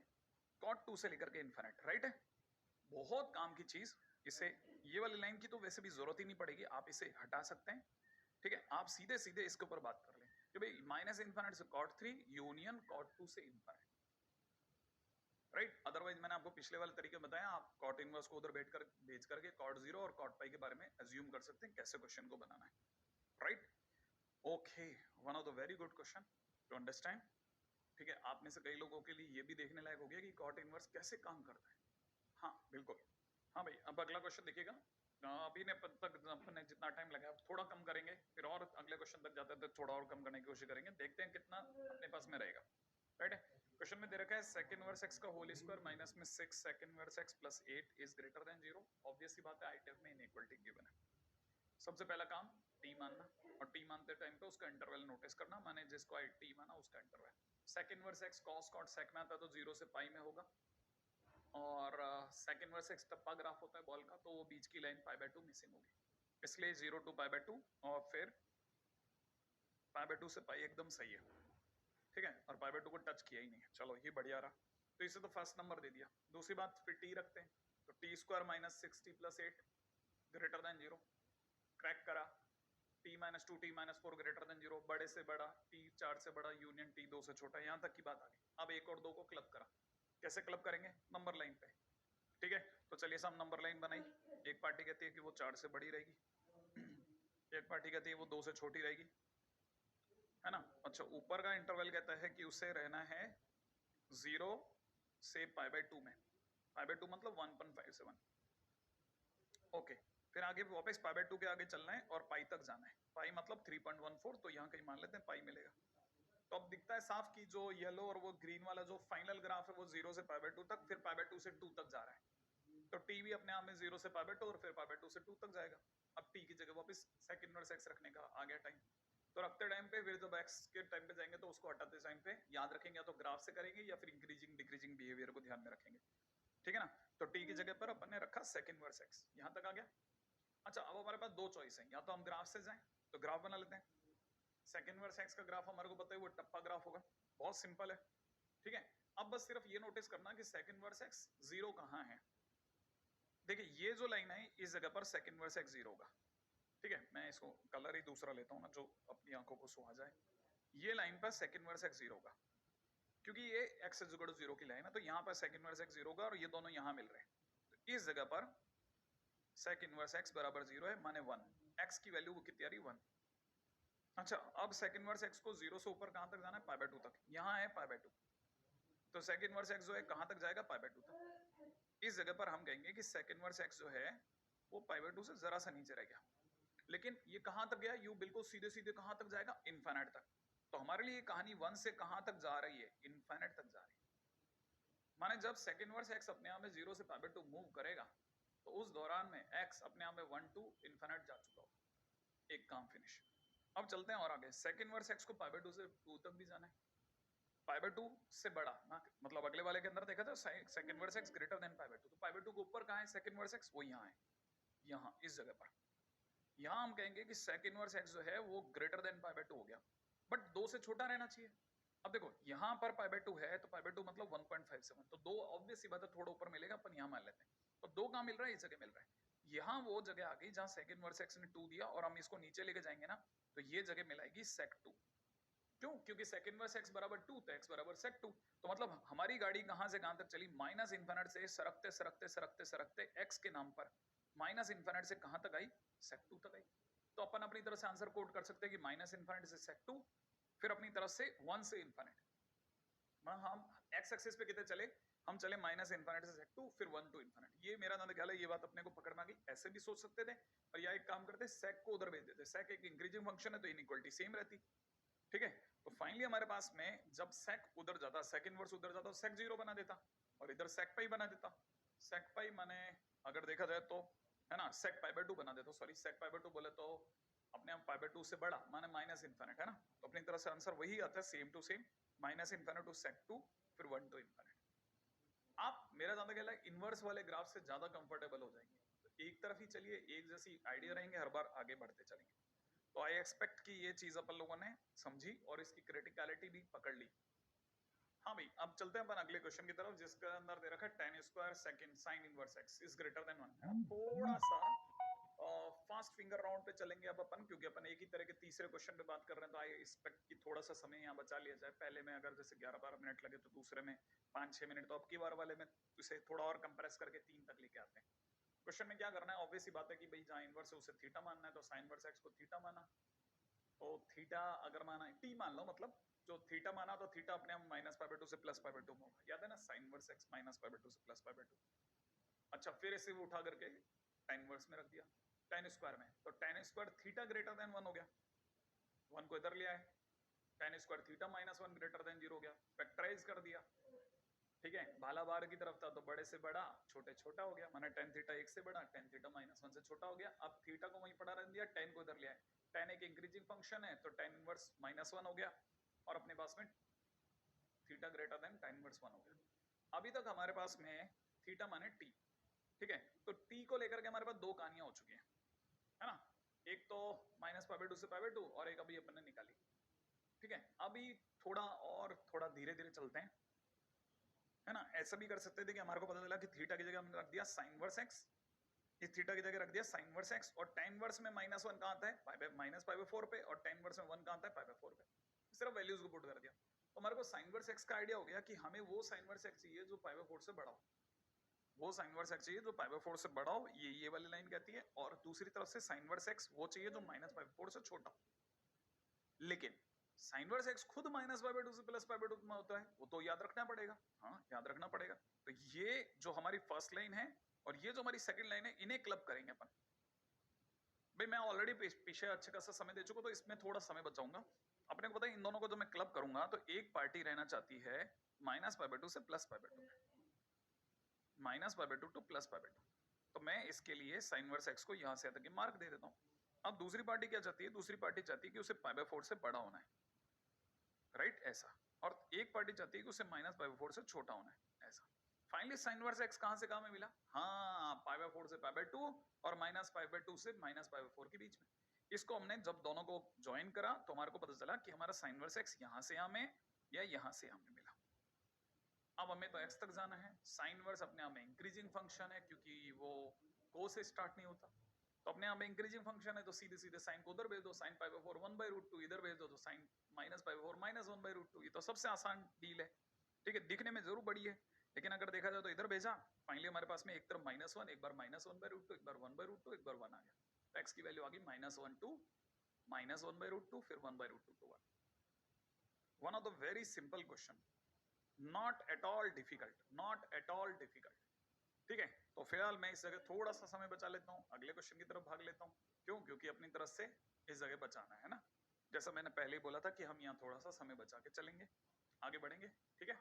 cot 2 से लेकर के इनफिनिट, राइट है। बहुत काम की चीज। इसे ये वाली लाइन की तो वैसे भी जरूरत ही नहीं पड़ेगी, आप इसे हटा सकते हैं, ठीक है। आप सीधे सीधे इसके ऊपर बात कर लें कि भाई माइनस इनफिनिट से cot 3 यूनियन cot 2 से इनफिनिट, राइट। अदरवाइज मैंने आपको पिछले वाले तरीके बताया, आप cot इनवर्स को उधर भेज करके cot 0 और cot पाई के बारे में अज्यूम कर सकते हैं कैसे क्वेश्चन को बनाना है, right. Okay, one of the very good question to understand, ठीक है। आप में से कई लोगों के लिए ये भी देखने लायक हो गया कि cot इनवर्स कैसे काम करता है। हाँ बिल्कुल, हाँ भाई। अब अगला क्वेश्चन देखिएगा, अभी ने तक अपने जितना टाइम लगा थोड़ा कम करेंगे, फिर और अगले क्वेश्चन तक जाते हैं तो थोड़ा और कम करने की कोशिश करेंगे, देखते हैं कितना अपने पास में रहेगा। राइट है, क्वेश्चन में दे रखा है sec इनवर्स x का होल स्क्वायर माइनस में 6 sec inverse x plus 8 is greater than 0। Obvious सी बात है, आई टाइप में इनइक्वालिटी गिवन है। सबसे पहला काम t मानना, और t मानते टाइम पे उसका इंटरवल नोटिस करना, माने जिसको आई t माना उसका interval. sec inverse x cos cot sec में आता तो 0 से पाई में होगा, और sec इनवर्स x टप्पा ग्राफ होता है बॉल का, तो वो बीच की लाइन π/2 मिसिंग होगी, इसलिए 0 to π/2 और फिर π/2 से पाई एकदम सही है। ठीक है, और π/2 को टच किया ही नहीं है, चलो ये बढ़िया रहा। तो इसे तो फर्स्ट नंबर दे दिया। दूसरी बात फिर t रखते हैं, तो t square minus 6t plus 8 greater than 0, crack करा। t minus 2t minus 4 greater than 0, बड़े से बड़ा t 4 से बड़ा यूनियन t 2 से छोटा, यहाँ तक की बात आ गई। अब 1 और 2 को क्लब करा, कैसे क्लब करेंगे? नंबर लाइन पे। ठीक है, तो चलिए सब नंबर लाइन बनाई। एक पार्टी कहती है कि वो 4 से बड़ी रहेगी, एक पार्टी कहती है वो 2 से छोटी रहेगी, है ना। अच्छा, ऊपर का इंटरवल कहता है कि उसे रहना है 0 से π/2 में, π/2 मतलब 1.57। ओके, फिर आगे वापस π/2 के आगे चलना है और पाई तक जाना है, पाई मतलब 3.14, तो यहाँ कहीं मान लेते हैं पाई मिलेगा। तो अब दिखता है साफ कि जो येलो और वो ग्रीन वाला जो फाइनल ग्राफ है वो 0 से π/2 तक, फिर π/2 से 2 तक जा रहा है। तो t भी अपने आप में 0 से π/2 और फिर π/2 से 2 तक जाएगा। अब t की जगह वापस sec इनवर्स x रखने का आ गया टाइम, तो रखते टाइम पे फिर जब x के टाइम पे जाएंगे तो उसको हटाते टाइम पे याद रखेंगे, या तो ग्राफ से करेंगे या फिर इंक्रीजिंग डिक्रीजिंग बिहेवियर को ध्यान में रखेंगे। ठीक है ना, तो t की जगह पर अपन ने रखा sec इनवर्स x, यहाँ तक आ गया। अच्छा, अब हमारे पास दो चॉइस है, या तो हम ग्राफ से जाएं तो ग्राफ बना लेते हैं। sec इनवर्स x का ग्राफ हमारे को पता है वो टप्पा ग्राफ होगा, बहुत सिंपल है। ठीक है, अब बस सिर्फ ये नोटिस करना कि sec इनवर्स x 0 कहाँ है। देखिए ये जो लाइन है इस जगह पर sec इनवर्स x 0 होगा। ठीक है, मैं इसको कलर ही दूसरा लेता हूँ ना, जो अपनी आंखों को सुहा जाए। ये लाइन पर sec इनवर्स x 0 होगा, क्योंकि ये x इज इक्वल टू 0 की लाइन है, तो यहाँ पर sec इनवर्स x 0 होगा, और ये दोनों यहाँ मिल रहे हैं, तो इस जगह पर sec इनवर्स x बराबर 0 है, माने 1। x की वैल्यू वो कितनी आ रही? 1। अच्छा, अब sec इनवर्स x को 0 से ऊपर कहाँ तक जाना है? π/2 तक, यहाँ है π/2, तो sec इनवर्स x जो है कहाँ तक जाएगा? π/2 तक। इस जगह पर हम कहेंगे कि sec इनवर्स x जो है वो π/2 से जरा सा नीचे रह गया, लेकिन ये कहां तक गया? यू बिल्कुल सीधे सीधे कहां तक जाएगा? इनफाइनाइट तक। तो हमारे लिए कहानी 1 से कहां तक जा रही है? इनफाइनाइट तक जा रही है। माने जब sec इनवर्स x अपने आप में 0 से π/2 मूव करेगा, तो उस दौरान में x अपने आप में 1 to इनफाइनाइट जा चुका होगा। एक काम फिनिश। अब चलते हैं और आगे, sec इनवर्स x को π/2 से 2 तक भी जाना है, π/2 से बड़ा ना, मतलब अगले वाले के अंदर देखा था sec inverse x greater than π/2, तो π/2 के ऊपर कहां है sec इनवर्स x? वो यहाँ है, यहाँ इस जगह पर। यहाँ हम कहेंगे कि sec इनवर्स x जो है वो ग्रेटर देन π/2 हो गया, बट 2 से छोटा रहना चाहिए। अब देखो यहाँ पर π/2 है, तो π/2 मतलब 1.57, तो 2 ऑब्वियस सी बात है थोड़ा ऊपर मिलेगा, अपन यहाँ मान लेते हैं। तो 2 कहाँ मिल रहा है? इस जगह मिल रहा है। यहाँ वो जगह आ गई जहाँ sec इनवर्स x ने 2 दिया, और हम इसको नीचे लेके जाएंगे ना, तो ये जगह मिलाएगी sec 2। क्यों? क्योंकि sec इनवर्स x बराबर 2, तो x बराबर sec 2। तो मतलब हमारी गाड़ी कहाँ से कहाँ तक चली? माइनस इन्फिनिट से सरकते सरकते सरकते सरकते x के नाम पर माइनस इन्फिनिट से कहाँ तक आई? sec 2 तक आई। तो अपन अपनी तरफ से आंसर कोड कर सकते हैं कि माइनस इन्फिनिट से sec 2, फिर अपनी तरफ से 1 से इन्फिनिट। हम x एक्सिस पे कितने चले? हम चले माइनस इन्फिनिट से sec 2, फिर 1 टू इन्फिनिट। ये मेरा ना ख्याल है ये बात अपने को पकड़ में आ गई। ऐसे भी सोच सकते थे, और या एक काम करते sec को उधर भेज देते। sec एक इंक्रीजिंग फंक्शन है तो इनइक्वालिटी सेम रहती। ठीक है, तो फाइनली हमारे पास में जब sec उधर जाता, sec इनवर्स उधर जाता, sec 0 बना देता, और इधर sec पाई बना देता। sec पाई माने अगर देखा जाए तो है ना, sec π/2 बना देता, सॉरी sec π/2 बोले तो अपने आप π/2 से बड़ा माने माइनस इन्फिनिट, है ना। तो अपनी तरफ से आंसर वही आता है, same to same, minus infinite to sec 2, फिर 1 टू इन्फिनिट। आप मेरा ज्यादा ख्याल है इनवर्स वाले ग्राफ से ज्यादा कंफर्टेबल हो जाएंगे, तो एक तरफ ही चलिए, एक जैसी आइडिया रहेंगे, हर बार आगे बढ़ते चलेंगे। तो आई एक्सपेक्ट कि ये चीज अपन लोगों ने समझी और इसकी क्रिटिकलिटी भी पकड़ ली। हाँ भाई, अब चलते हैं अपन अगले क्वेश्चन की तरफ, जिसके अंदर दे रखा है tan square second sin inverse x is greater then 1। थोड़ा सा फास्ट फिंगर राउंड पे चलेंगे अब अपन, क्योंकि अपन एक ही तरह के तीसरे क्वेश्चन पे बात कर रहे हैं, तो आई एक्सपेक्ट कि थोड़ा सा समय यहाँ बचा लिया जाए। पहले में अगर जैसे 11-12 मिनट लगे तो दूसरे में 5-6 मिनट, तो अब की बार वाले में इसे थोड़ा और कंप्रेस करके 3 तक लेके आते हैं। क्वेश्चन में क्या करना है? ऑब्वियस सी बात है कि भाई जहाँ इनवर्स है उसे थीटा मानना है, तो sin इनवर्स x को थीटा माना, तो थीटा अगर माना है t मान लो, मतलब जो थीटा माना तो थीटा अपने हम माइनस π/2 से प्लस π/2 होगा, याद है ना, sin इनवर्स x माइनस π/2 से प्लस π/2। अच्छा, फिर इसे उठा करके tan इनवर्स में रख दिया tan स्क्वायर में, तो tan square theta greater than 1 हो गया, 1 को इधर ले आए, tan square theta minus 1 greater than 0 हो गया, फैक्टराइज कर दिया, ठीक है, भाला बाहर की तरफ था तो बड़े से बड़ा छोटे छोटा हो गया, माने tan थीटा 1 से बड़ा tan थीटा माइनस 1 से छोटा हो गया। अब थीटा को वहीं पड़ा रहने दिया, tan को इधर ले आए, tan एक इंक्रीजिंग फंक्शन है तो tan इनवर्स माइनस 1 हो गया और अपने पास में theta greater than tan inverse 1 हो गया। अभी तक हमारे पास में थीटा माने t, ठीक है, तो t को लेकर के हमारे पास दो कहानियां हो चुकी हैं, है ना, एक तो -π/2 से π/2 और एक अभी अपने निकाली, ठीक है। अभी थोड़ा धीरे धीरे चलते हैं, है ना। ऐसा भी कर सकते थे कि हमारे को पता चला कि थीटा की जगह हमने रख दिया sin इनवर्स x, इस थीटा की जगह रख दिया sin इनवर्स x, और tan इनवर्स में -1 कहां आता है -π/4 पे, और tan इनवर्स में 1 कहां आता है π/4 पे, सिर्फ वैल्यूज को पुट कर दिया। तो हमारे को sin इनवर्स x का आइडिया हो गया कि हमें वो sin इनवर्स x चाहिए जो π/4 से बड़ा हो, वो sin इनवर्स x चाहिए जो π/4 से बड़ा हो, ये वाली लाइन कहती है, और दूसरी तरफ से sin इनवर्स x वो चाहिए जो -π/4 से छोटा हो। लेकिन sin इनवर्स x खुद -π/2 से +π/2 में होता है, वो तो याद रखना पड़ेगा, हाँ याद रखना पड़ेगा। तो ये जो हमारी फर्स्ट लाइन है और ये जो हमारी सेकंड लाइन है, इन्हें क्लब करेंगे अपन। भाई मैं ऑलरेडी पीछे अच्छे खासा समय दे चुका, तो इसमें थोड़ा समय बचाऊंगा। अपने को पता है इन दोनों को जब मैं क्लब करूंगा तो एक पार्टी रहना चाहती है -π/2 से +π/2 में, -π/2 टू +π/2, तो मैं इसके लिए sin इनवर्स x को यहां से तक मार्क दे देता हूं। अब दूसरी पार्टी क्या चाहती है, दूसरी पार्टी चाहती है कि उसे π/4 से बड़ा होना है, राइट, ऐसा, और एक पार्टी चाहती है कि उसे -π/4 से छोटा होना है, ऐसा। फाइनली sin इनवर्स x कहां से कहां में मिला, हाँ π/4 से π/2 और -π/2 से -π/4 के बीच में। इसको हमने जब दोनों को ज्वाइन करा तो हमारे को पता चला कि हमारा sin इनवर्स x यहां से यहां में या यहां से यहां में मिला। अब हमें तो x तक जाना है, sin इनवर्स अपने आप में इंक्रीजिंग फंक्शन है क्योंकि वो को से स्टार्ट नहीं होता, तो अपने आप में इंक्रीजिंग फंक्शन है, तो सीधे सीधे sin को उधर भेज दो, sin π/4 1/√2 इधर भेज दो तो sin -π/4 -1/√2, ये तो सबसे आसान डील है, ठीक है। दिखने में जरूर बड़ी है लेकिन अगर देखा जाए तो इधर भेजा, फाइनली हमारे पास में एक तरफ -1, एक बार -1/√2, एक बार 1/√2, एक बार 1 आ गया, तो x की वैल्यू आ गई -1 टू -1/√2 फिर 1/√2 to 1। One of the very simple question, not at all difficult, not at all difficult, ठीक है। तो फिलहाल मैं इस जगह थोड़ा सा समय बचा लेता हूँ, अगले क्वेश्चन की तरफ भाग लेता हूँ, क्यों, क्योंकि अपनी तरफ से इस जगह बचाना है ना, जैसा मैंने पहले ही बोला था कि हम यहाँ थोड़ा सा समय बचा के चलेंगे, आगे बढ़ेंगे, ठीक है।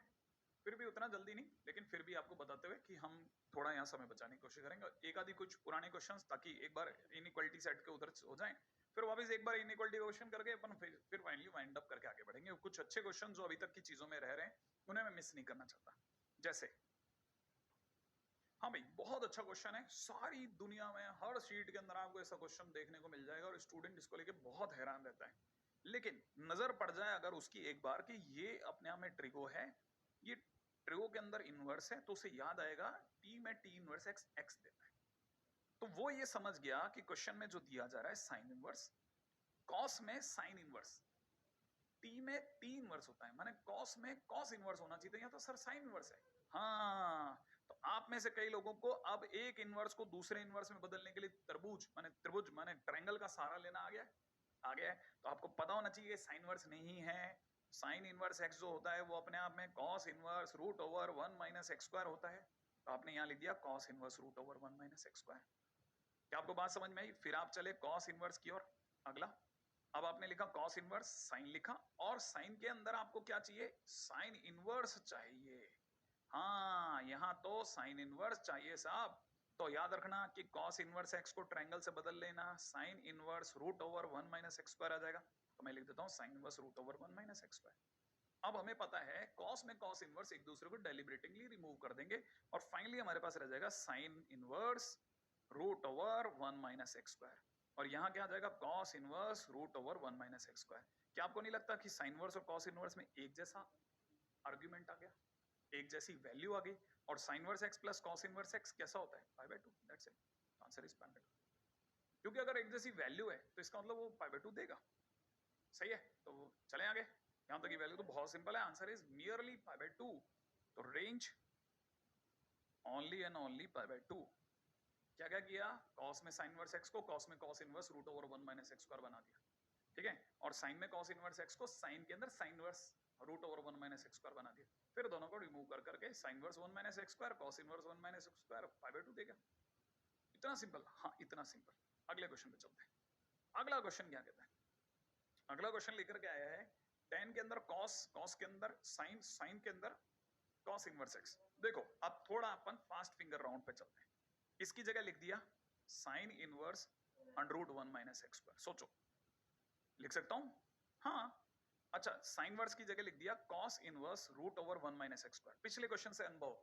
फिर भी उतना जल्दी नहीं, लेकिन फिर भी आपको बताते हुए कि हम थोड़ा यहाँ समय बचाने की कोशिश करेंगे, एक आधी कुछ पुराने क्वेश्चंस, ताकि एक बार इनइक्वालिटी सेट के उधर हो जाएं, फिर वापस एक बार इनइक्वालिटी क्वेश्चन करके अपन फिर फाइनली वाइंड अप करके आगे बढ़ेंगे। कुछ अच्छे क्वेश्चन जो अभी तक की चीजों में रह रहे हैं उन्हें मैं मिस नहीं करना चाहता, जैसे, हाँ भाई बहुत अच्छा क्वेश्चन है, सारी दुनिया में हर शीट के अंदर आपको ऐसा क्वेश्चन देखने को मिल जाएगा और स्टूडेंट इसको लेके बहुत हैरान रहता है, लेकिन नजर पड़ जाए अगर उसकी एक बार कि ये अपने आप में ट्रिगो है, ये ट्रिगो के अंदर इनवर्स है, तो उसे याद आएगा टी में टी इनवर्स एक्स एक्स देता है, तो वो ये समझ गया कि क्वेश्चन में जो दिया जा रहा है साइन इनवर्स, कॉस में साइन इनवर्स, टी में टी इनवर्स होता है, माने कॉस में कॉस इनवर्स होना चाहिए, या तो सर साइन इनवर्स है, हाँ। तो आप में से कई लोगों को अब एक इनवर्स को दूसरे इनवर्स में बदलने के लिए त्रिभुज माने ट्रायंगल का सहारा लेना आ गया है, तो आपको पता होना चाहिए साइन इनवर्स नहीं है, साइन इनवर्स एक्स जो होता है वो अपने आप में cos inverse root over 1 - x² होता है, तो आपने यहाँ लिख दिया cos inverse root over 1 - x²। क्या आपको बात समझ में आई? फिर आप चले कॉस इनवर्स की ओर, अगला, अब आपने लिखा कॉस इनवर्स, साइन लिखा, और साइन के अंदर आपको क्या चाहिए, साइन इनवर्स चाहिए, हाँ यहाँ तो साइन इनवर्स चाहिए साहब, तो याद रखना कि कॉस इनवर्स एक्स को ट्रायंगल से बदल लेना, sine inverse root over 1 - x² आ जाएगा, तो मैं लिख देता हूँ sign inverse root over 1 - x²। अब हमें पता है कॉस में कॉस इनवर्स एक दूसरे को डेलिब्रेटिंगली रिमूव कर देंगे और फाइनली हमारे पास रह जाएगा sign inverse root over 1 - x², और यहाँ क्या आ जाएगा cos inverse root over 1 - x²। क्या आपको नहीं लगता कि साइन इनवर्स और कॉस इनवर्स में एक जैसा आर्ग्यूमेंट आ गया, एक जैसी वैल्यू आ गई, और sign inverse x plus cos inverse x कैसा होता है π/2, दैट्स इट, आंसर इज π/2, क्योंकि अगर एक जैसी वैल्यू है तो इसका मतलब वो π/2 देगा, सही है। तो चले आगे, यहां तक की वैल्यू तो बहुत सिंपल है, आंसर इज मियरली π/2, तो रेंज ओनली एंड ओनली π/2। क्या क्या किया, कॉस में साइन इनवर्स x को कॉस में cos inverse root over 1 - x² बना दिया, ठीक है, और साइन में कॉस इनवर्स x को साइन के अंदर sign inverse root over 1 - x² बना दिया, फिर दोनों को रिमूव कर करके sine inverse 1 - x², cos inverse 1 - x² π/2 देगा। इतना सिंपल, हाँ इतना सिंपल। अगले क्वेश्चन पे चलते हैं। अगला क्वेश्चन क्या कहता है? अगला क्वेश्चन लेकर के आया है tan के अंदर cos, cos के अंदर sin, sin के अंदर cos इनवर्स x। देखो अब थोड़ा अपन फास्ट फिंगर राउंड पे चलते हैं। इसकी जगह लिख दिया sin inverse √1 minus x square. सोचो, लिख सकता हूं? हाँ। अच्छा, साइन वर्स की जगह लिख दिया cos inverse √1 minus x square. पिछले क्वेश्चन से अनुभव,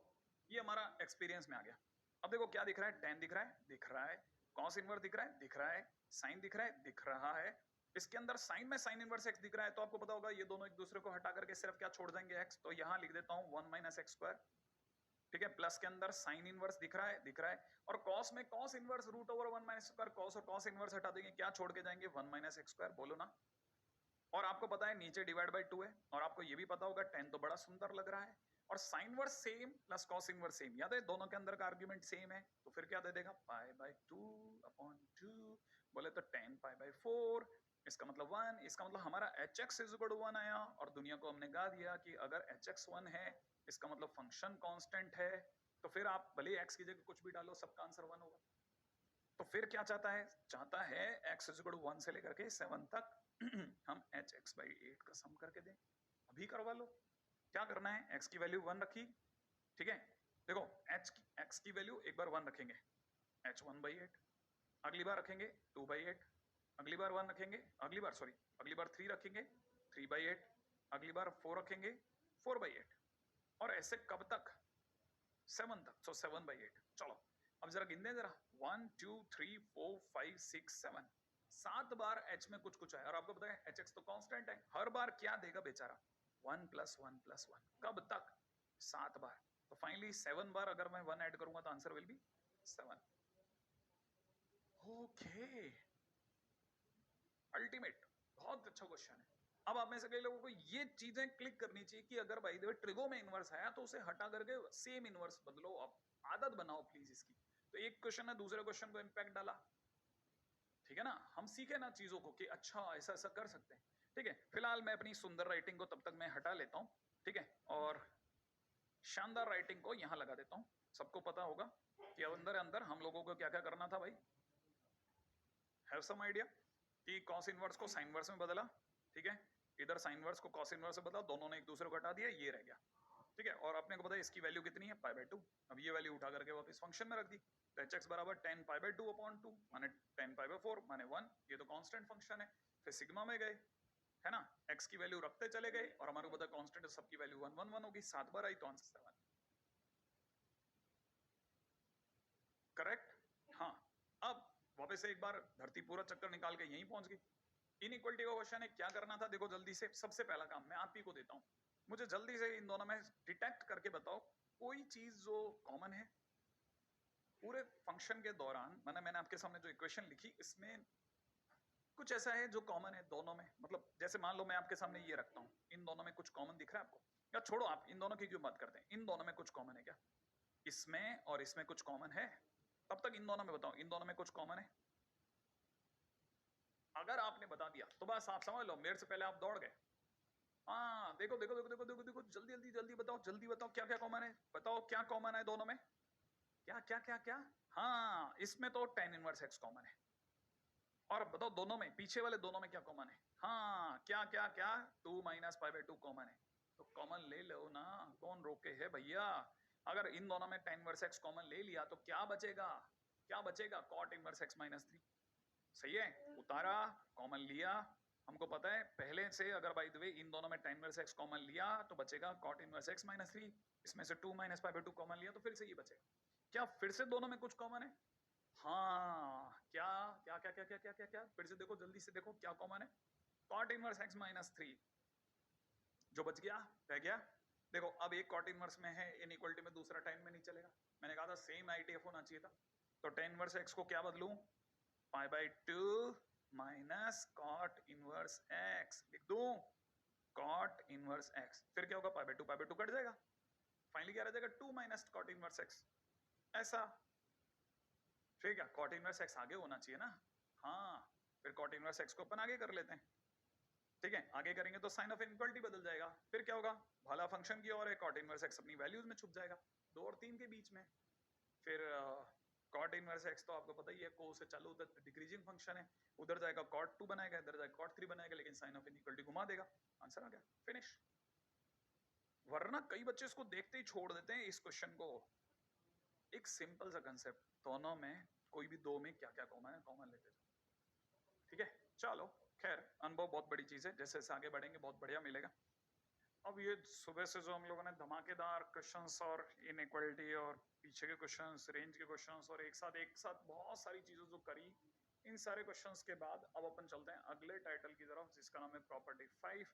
ये हमारा एक्सपीरियंस में आ गया। अब देखो क्या दिख रहा है, tan दिख रहा है, दिख रहा है, cos इनवर्स दिख रहा है, दिख रहा है, sin दिख रहा है, दिख रहा है। इसके अंदर साइन में साइन इनवर्स x दिख रहा है, तो आपको पता होगा ये दोनों एक दूसरे को हटा करके सिर्फ क्या छोड़ देंगे, x। तो यहां लिख देता हूं 1 माइनस एक्स स्क्वायर। ठीक है, प्लस के अंदर साइन इनवर्स दिख रहा है, दिख रहा है, और cos में cos inverse √1 minus square. cos और cos इनवर्स हटा देंगे, क्या छोड़ के जाएंगे, 1 माइनस एक्स स्क्वायर। बोलो ना। और आपको पता है नीचे डिवाइड बाय 2 है, और आपको ये भी पता होगा tan तो बड़ा सुंदर लग रहा है, और sine inverse same plus cos inverse same, याद है दोनों के अंदर का आर्गुमेंट सेम है, तो फिर क्या दे देगा, पाई बाय 2/2। बोले तो tan पाई बाय 4, इसका मतलब 1, इसका मतलब हमारा hx इज इक्वल टू 1 आया। और दुनिया को हमने गा दिया कि अगर hx 1 है, इसका मतलब फंक्शन कांस्टेंट है, तो फिर आप भले x की जगह कुछ भी डालो, सबका आंसर 1 होगा। तो फिर क्या चाहता है, चाहता है x इज इक्वल टू 1 से लेकर के 7 तक हम hx/8 का सम करके दें। अभी करवा लो। क्या करना है, x की वैल्यू 1 रखी, ठीक है। देखो x की वैल्यू एक बार 1 रखेंगे, h1/8, अगली बार रखेंगे 2/8, अगली बार 1 रखेंगे, अगली बार 3 रखेंगे 3/8, अगली बार 4 रखेंगे 4/8, और ऐसे कब तक, 7 तक। सो 7/8। चलो अब जरा गिन दें जरा, 1 2 3 4 5 6 7, 7 बार h में कुछ कुछ आया, और आपको पता है hx तो कांस्टेंट है, हर बार क्या देगा बेचारा, 1 + 1 + 1। कब तक, 7 बार। तो फाइनली 7 बार अगर मैं 1 ऐड करूंगा तो answer will be 7। Okay, ultimate, बहुत अच्छा क्वेश्चन है। अब आप में से कई लोगों को ये चीजें क्लिक करनी चाहिए कि अगर बाय द वे ट्रिगो में इनवर्स आया तो उसे हटा करके सेम इनवर्स बदलो, अब आदत बनाओ प्लीज इसकी। तो एक क्वेश्चन है दूसरे क्वेश्चन को इंपैक्ट डाला, ठीक है ना। हम सीखे ना चीजों को कि अच्छा ऐसा ऐसा कर सकते हैं, ठीक है। फिलहाल मैं अपनी सुंदर राइटिंग को तब तक मैं हटा लेता हूं, ठीक है, और शानदार राइटिंग को यहां लगा देता हूं। सबको पता होगा कि अंदर अंदर हम लोगों को क्या क्या करना था भाई, हैव सम आइडिया, कि cos इनवर्स को sin इनवर्स में बदला, ठीक है, इधर sin इनवर्स को cos इनवर्स में बदला, दोनों ने एक दूसरे को हटा दिया, ये रह गया, ठीक है। और अपने को पता है इसकी वैल्यू कितनी है, π/2। अब ये वैल्यू उठा करके वापस फंक्शन में रख दी, तो hx बराबर tan π/2/2 माने tan π/4 माने 1, ये तो कांस्टेंट फंक्शन है। फिर सिग्मा में गए, है ना, x की वैल्यू रखते चले गए, और हमारे को पता है कांस्टेंट है, सबकी वैल्यू 1 1 1 होगी, 7 बार आई तो आंसर 7। करेक्ट, हाँ। अब वापस से एक बार धरती पूरा चक्कर निकाल के यहीं पहुंच गई। इनइक्वालिटी का क्वेश्चन है, क्या करना था, देखो जल्दी से, सबसे पहला काम मैं आप ही को देता हूं, मुझे जल्दी से इन दोनों में डिटेक्ट करके बताओ कोई चीज जो कॉमन है पूरे फंक्शन के दौरान। मैंने आपके सामने जो इक्वेशन लिखी इसमें कुछ ऐसा है जो कॉमन है दोनों में, मतलब जैसे मान लो मैं आपके सामने ये रखता हूं, इन दोनों में कुछ कॉमन दिख रहा है आपको, या छोड़ो आप इन दोनों की क्यों बात करते हैं, इन दोनों में कुछ कॉमन है क्या, इसमें और इसमें कुछ कॉमन है, तब तक इन दोनों में बताओ, इन दोनों में कुछ कॉमन है। अगर आपने बता दिया तो बस आप समझ लो मेरे से पहले आप दौड़ गए। हाँ देखो देखो देखो देखो देखो देखो, जल्दी जल्दी जल्दी बताओ, जल्दी बताओ क्या क्या कॉमन है, बताओ क्या कॉमन है दोनों में, क्या क्या क्या क्या। हाँ इसमें तो tan इनवर्स x कॉमन है, और बताओ दोनों में, पीछे वाले दोनों में क्या कॉमन है, हाँ क्या क्या क्या, 2 - π/2 कॉमन है, तो कॉमन ले लो ना, कौन रोके है भैया। अगर इन दोनों में tan इनवर्स x कॉमन ले लिया तो क्या बचेगा, क्या बचेगा, cot इनवर्स x - 3। सही है, उतारा, कॉमन लिया, हमको पता है पहले से, अगर बाय द वे इन दोनों में tan इनवर्स x कॉमन लिया तो बचेगा cot इनवर्स x - 3, इसमें से 2 - π/2 कॉमन लिया तो फिर से ये बचेगा। क्या फिर से दोनों में कुछ कॉमन है, हाँ क्या क्या क्या क्या क्या क्या क्या क्या, फिर से देखो जल्दी से देखो क्या कॉमन है, cot इनवर्स x - 3 जो बच गया रह गया। देखो अब एक cot इनवर्स में है इनइक्वालिटी में, दूसरा tan में नहीं चलेगा, मैंने कहा था सेम ITF होना चाहिए था। तो tan इनवर्स x को क्या बदलूं, π/2 माइनस cot इनवर्स x लिख दूं, cot इनवर्स x, फिर क्या होगा, π/2 कट जाएगा, फाइनली क्या रह जाएगा, 2 - cot इनवर्स x, ऐसा। फिर क्या, cot इनवर्स x आगे होना चाहिए ना, हाँ फिर cot इनवर्स x को अपन आगे कर लेते हैं, ठीक है, आगे करेंगे तो साइन ऑफ इनइक्वालिटी बदल जाएगा, फिर क्या होगा, भला फंक्शन की और है, cot इनवर्स x अपनी वैल्यूज में छुप जाएगा 2 और 3 के बीच में, फिर कॉट इनवर्स एक्स तो आपको पता ही है, को से चालू उधर डिक्रीजिंग फंक्शन है, उधर जाएगा कॉट 2 बनाएगा, इधर जाएगा कॉट 3 बनाएगा, लेकिन साइन ऑफ इनइक्वालिटी घुमा देगा, आंसर आ गया, फिनिश। वरना कई बच्चे इसको देखते ही छोड़ देते हैं इस क्वेश्चन को। एक सिंपल सा कंसेप्ट, दोनों में कोई भी दो में क्या क्या कॉमन है, कॉमन लेते जाओ, ठीक है। चलो खैर, अनुभव बहुत बड़ी चीज है, जैसे जैसे आगे बढ़ेंगे बहुत बढ़िया मिलेगा। अब ये सुबह से जो हम लोगों ने धमाकेदार क्वेश्चंस और इनइक्वालिटी और पीछे के क्वेश्चंस, रेंज के क्वेश्चंस और एक साथ बहुत सारी चीजें जो करी, इन सारे क्वेश्चंस के बाद अब अपन चलते हैं अगले टाइटल की तरफ, जिसका नाम है प्रॉपर्टी 5।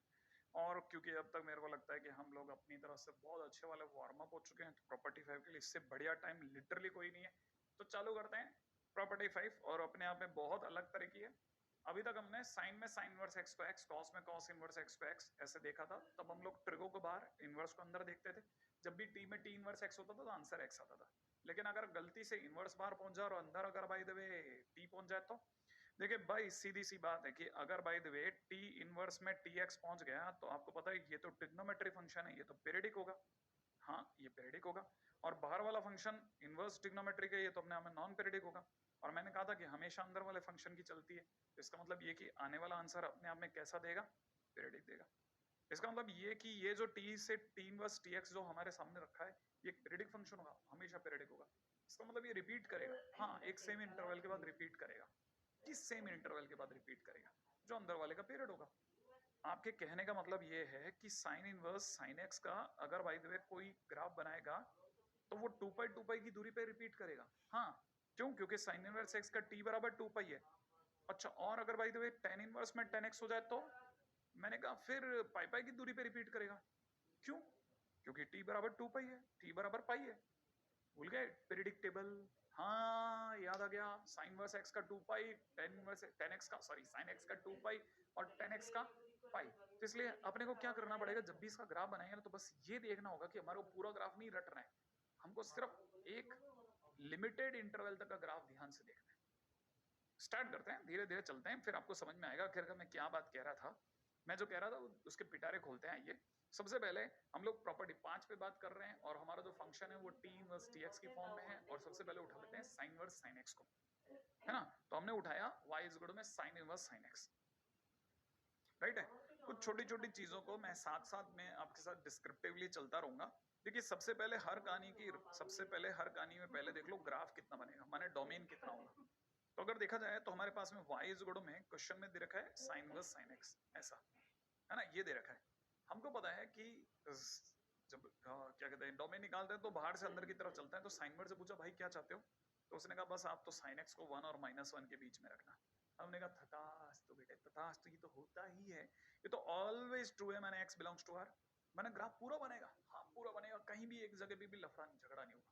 और क्योंकि अब तक मेरे को लगता है कि हम लोग अपनी तरफ से बहुत अच्छे वाले वार्म अप हो चुके हैं, तो प्रॉपर्टी 5 के लिए इससे बढ़िया टाइम लिटरली कोई नहीं है। तो चालू करते हैं प्रॉपर्टी 5, और अपने आप में बहुत अलग तरह की है। अभी तक हमने साइन में साइन इनवर्स एक्स को एक्स, कॉस में कॉस इनवर्स एक्स को एक्स ऐसे देखा था, तब हम लोग ट्रिगो को बाहर, इनवर्स को अंदर देखते थे। जब भी टी में टी इनवर्स एक्स होता था तो आंसर एक्स आता था। लेकिन अगर गलती से इनवर्स बाहर पहुंच जाए और अंदर अगर बाय द वे टी पहुंच जाए तो देखिए भाई, सीधी सी बात है कि अगर by the way T inverse में टी एक्स पहुंच गया तो आपको पता है ये तो ट्रिग्नोमेट्री फंक्शन है, ये तो पीरियडिक होगा। हाँ, ये पीरियडिक होगा। और बाहर वाला फंक्शन इनवर्स ट्रिग्नोमेट्री का, ये तो अपने आप में नॉन पीरियडिक होगा। और मैंने कहा था कि हमेशा अंदर वाले फंक्शन की चलती है, तो इसका मतलब ये कि आने वाला आंसर अपने आप में कैसा देगा, पीरियडिक देगा। इसका मतलब ये कि ये जो टी से टी इनवर्स टी एक्स जो हमारे सामने रखा है, ये पीरियडिक फंक्शन होगा, हमेशा पीरियडिक होगा। इसका मतलब ये रिपीट करेगा, हाँ, एक सेम इंटरवल के बाद रिपीट करेगा। किस सेम इंटरवल के बाद रिपीट करेगा? जो अंदर वाले का पीरियड होगा। आपके कहने का मतलब ये है कि साइन इनवर्स साइन एक्स का अगर बाय द वे कोई ग्राफ बनाएगा तो वो 2 पाई की दूरी पे रिपीट करेगा। हाँ, क्यों? क्योंकि साइन इनवर्स एक्स का टी बराबर 2 पाई है। अच्छा, और अगर by the way tan inverse में टेन एक्स हो जाए तो मैंने कहा फिर पाई पाई की दूरी पे रिपीट करेगा। क्यों? क्योंकि टी बराबर 2 पाई है, टी बराबर पाई है। भूल गए पीरियडिक टेबल? हाँ, याद आ गया। साइन वर्स एक्स का 2 पाई, टेन वर्स टेन एक्स का, सॉरी साइन एक्स का 2 पाई और टेन एक्स का पाई। तो इसलिए अपने को क्या करना पड़ेगा, जब भी इसका ग्राफ बनाएंगे ना, तो बस ये देखना होगा कि हमारे को पूरा ग्राफ नहीं रटना है, हमको सिर्फ एक लिमिटेड इंटरवल तक का ग्राफ ध्यान से देखना है। स्टार्ट करते हैं, धीरे धीरे चलते हैं, फिर आपको समझ में आएगा आखिर मैं क्या बात कह रहा था। मैं जो कह रहा था उसके पिटारे खोलते हैं। ये सबसे पहले हम लोग प्रॉपर्टी 5 पे बात कर रहे हैं, और हमारा जो फंक्शन है वो टी इनवर्स टी एक्स की फॉर्म में है। और सबसे पहले उठा लेते हैं साइन इनवर्स साइन एक्स को, है ना। तो हमने उठाया y इज इक्वल टू में sine inverse sine x, right है। कुछ छोटी छोटी चीजों को मैं साथ साथ में आपके साथ डिस्क्रिप्टिवली चलता रहूंगा। देखिए, सबसे पहले हर कहानी में पहले देख लो ग्राफ कितना बनेगा, माने डोमेन कितना होगा। तो अगर देखा जाए तो हमारे पास में y इज इक्वल टू में क्वेश्चन में दे रखा है साइन इनवर्स साइन एक्स, ऐसा है ना, ये दे रखा है। हमको पता है कि जब क्या कहते हैं डोमेन निकालते हैं तो बाहर से अंदर की तरफ चलता है। तो साइन वर्ड से पूछा भाई क्या चाहते हो, तो उसने कहा बस आप तो साइन एक्स को 1 और -1 के बीच में रखना। हमने कहा तथास्तु बेटे, तथास्तु, ये तो होता ही है, ये तो ऑलवेज ट्रू है, मैंने x बिलोंग्स टू r। मैंने ग्राफ पूरा बनेगा, हाँ पूरा बनेगा, कहीं भी एक जगह पे भी लफड़ा झगड़ा नहीं होगा,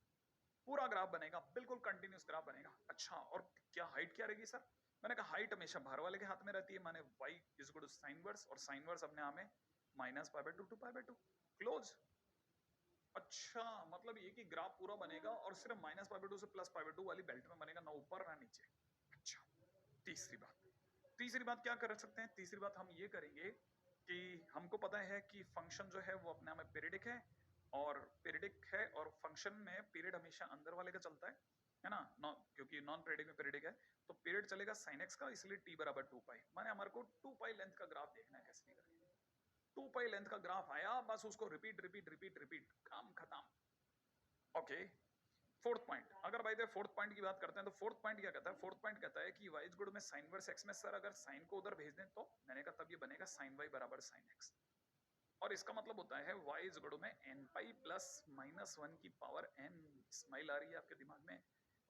पूरा ग्राफ बनेगा, बिल्कुल कंटिन्यूस ग्राफ बनेगा। अच्छा, और क्या हाइट क्या रहेगी सर? मैंने कहा हाइट हमेशा बाहर वाले के हाथ में रहती है, माने y is equal to sine verse, और साइन वर्स अपने आप में -π/2 to π/2 क्लोज। अच्छा, मतलब ये कि ग्राफ पूरा बनेगा और सिर्फ -π/2 से +π/2 वाली बेल्ट में बनेगा, ना ऊपर ना नीचे। अच्छा, तीसरी बात क्या कर सकते हैं? तीसरी बात हम ये करेंगे कि हमको पता है कि फंक्शन जो है वो अपने आप में पीरियडिक है, और फंक्शन में पीरियड हमेशा अंदर वाले का चलता है ना, क्योंकि नॉन पीरियडिक में पीरियडिक है, तो पीरियड चलेगा sin x का, इसलिए t बराबर 2 पाई। माने हमारे को 2 पाई लेंथ का ग्राफ देखना है, कैसे नहीं करके 2 पाई लेंथ का ग्राफ आया, बस उसको रिपीट रिपीट रिपीट रिपीट, काम खत्म। ओके, फोर्थ पॉइंट, अगर भाई फोर्थ पॉइंट की बात करते हैं तो फोर्थ पॉइंट क्या कहता है? फोर्थ पॉइंट कहता है कि y इज गुड में साइन वर्स x में सर अगर साइन को उधर भेज दें तो मैंने कहा तब ये बनेगा sin y बराबर sin x, और इसका मतलब होता है y इज गुड में n पाई प्लस -1 की पावर n। स्माइल आ रही है आपके दिमाग में?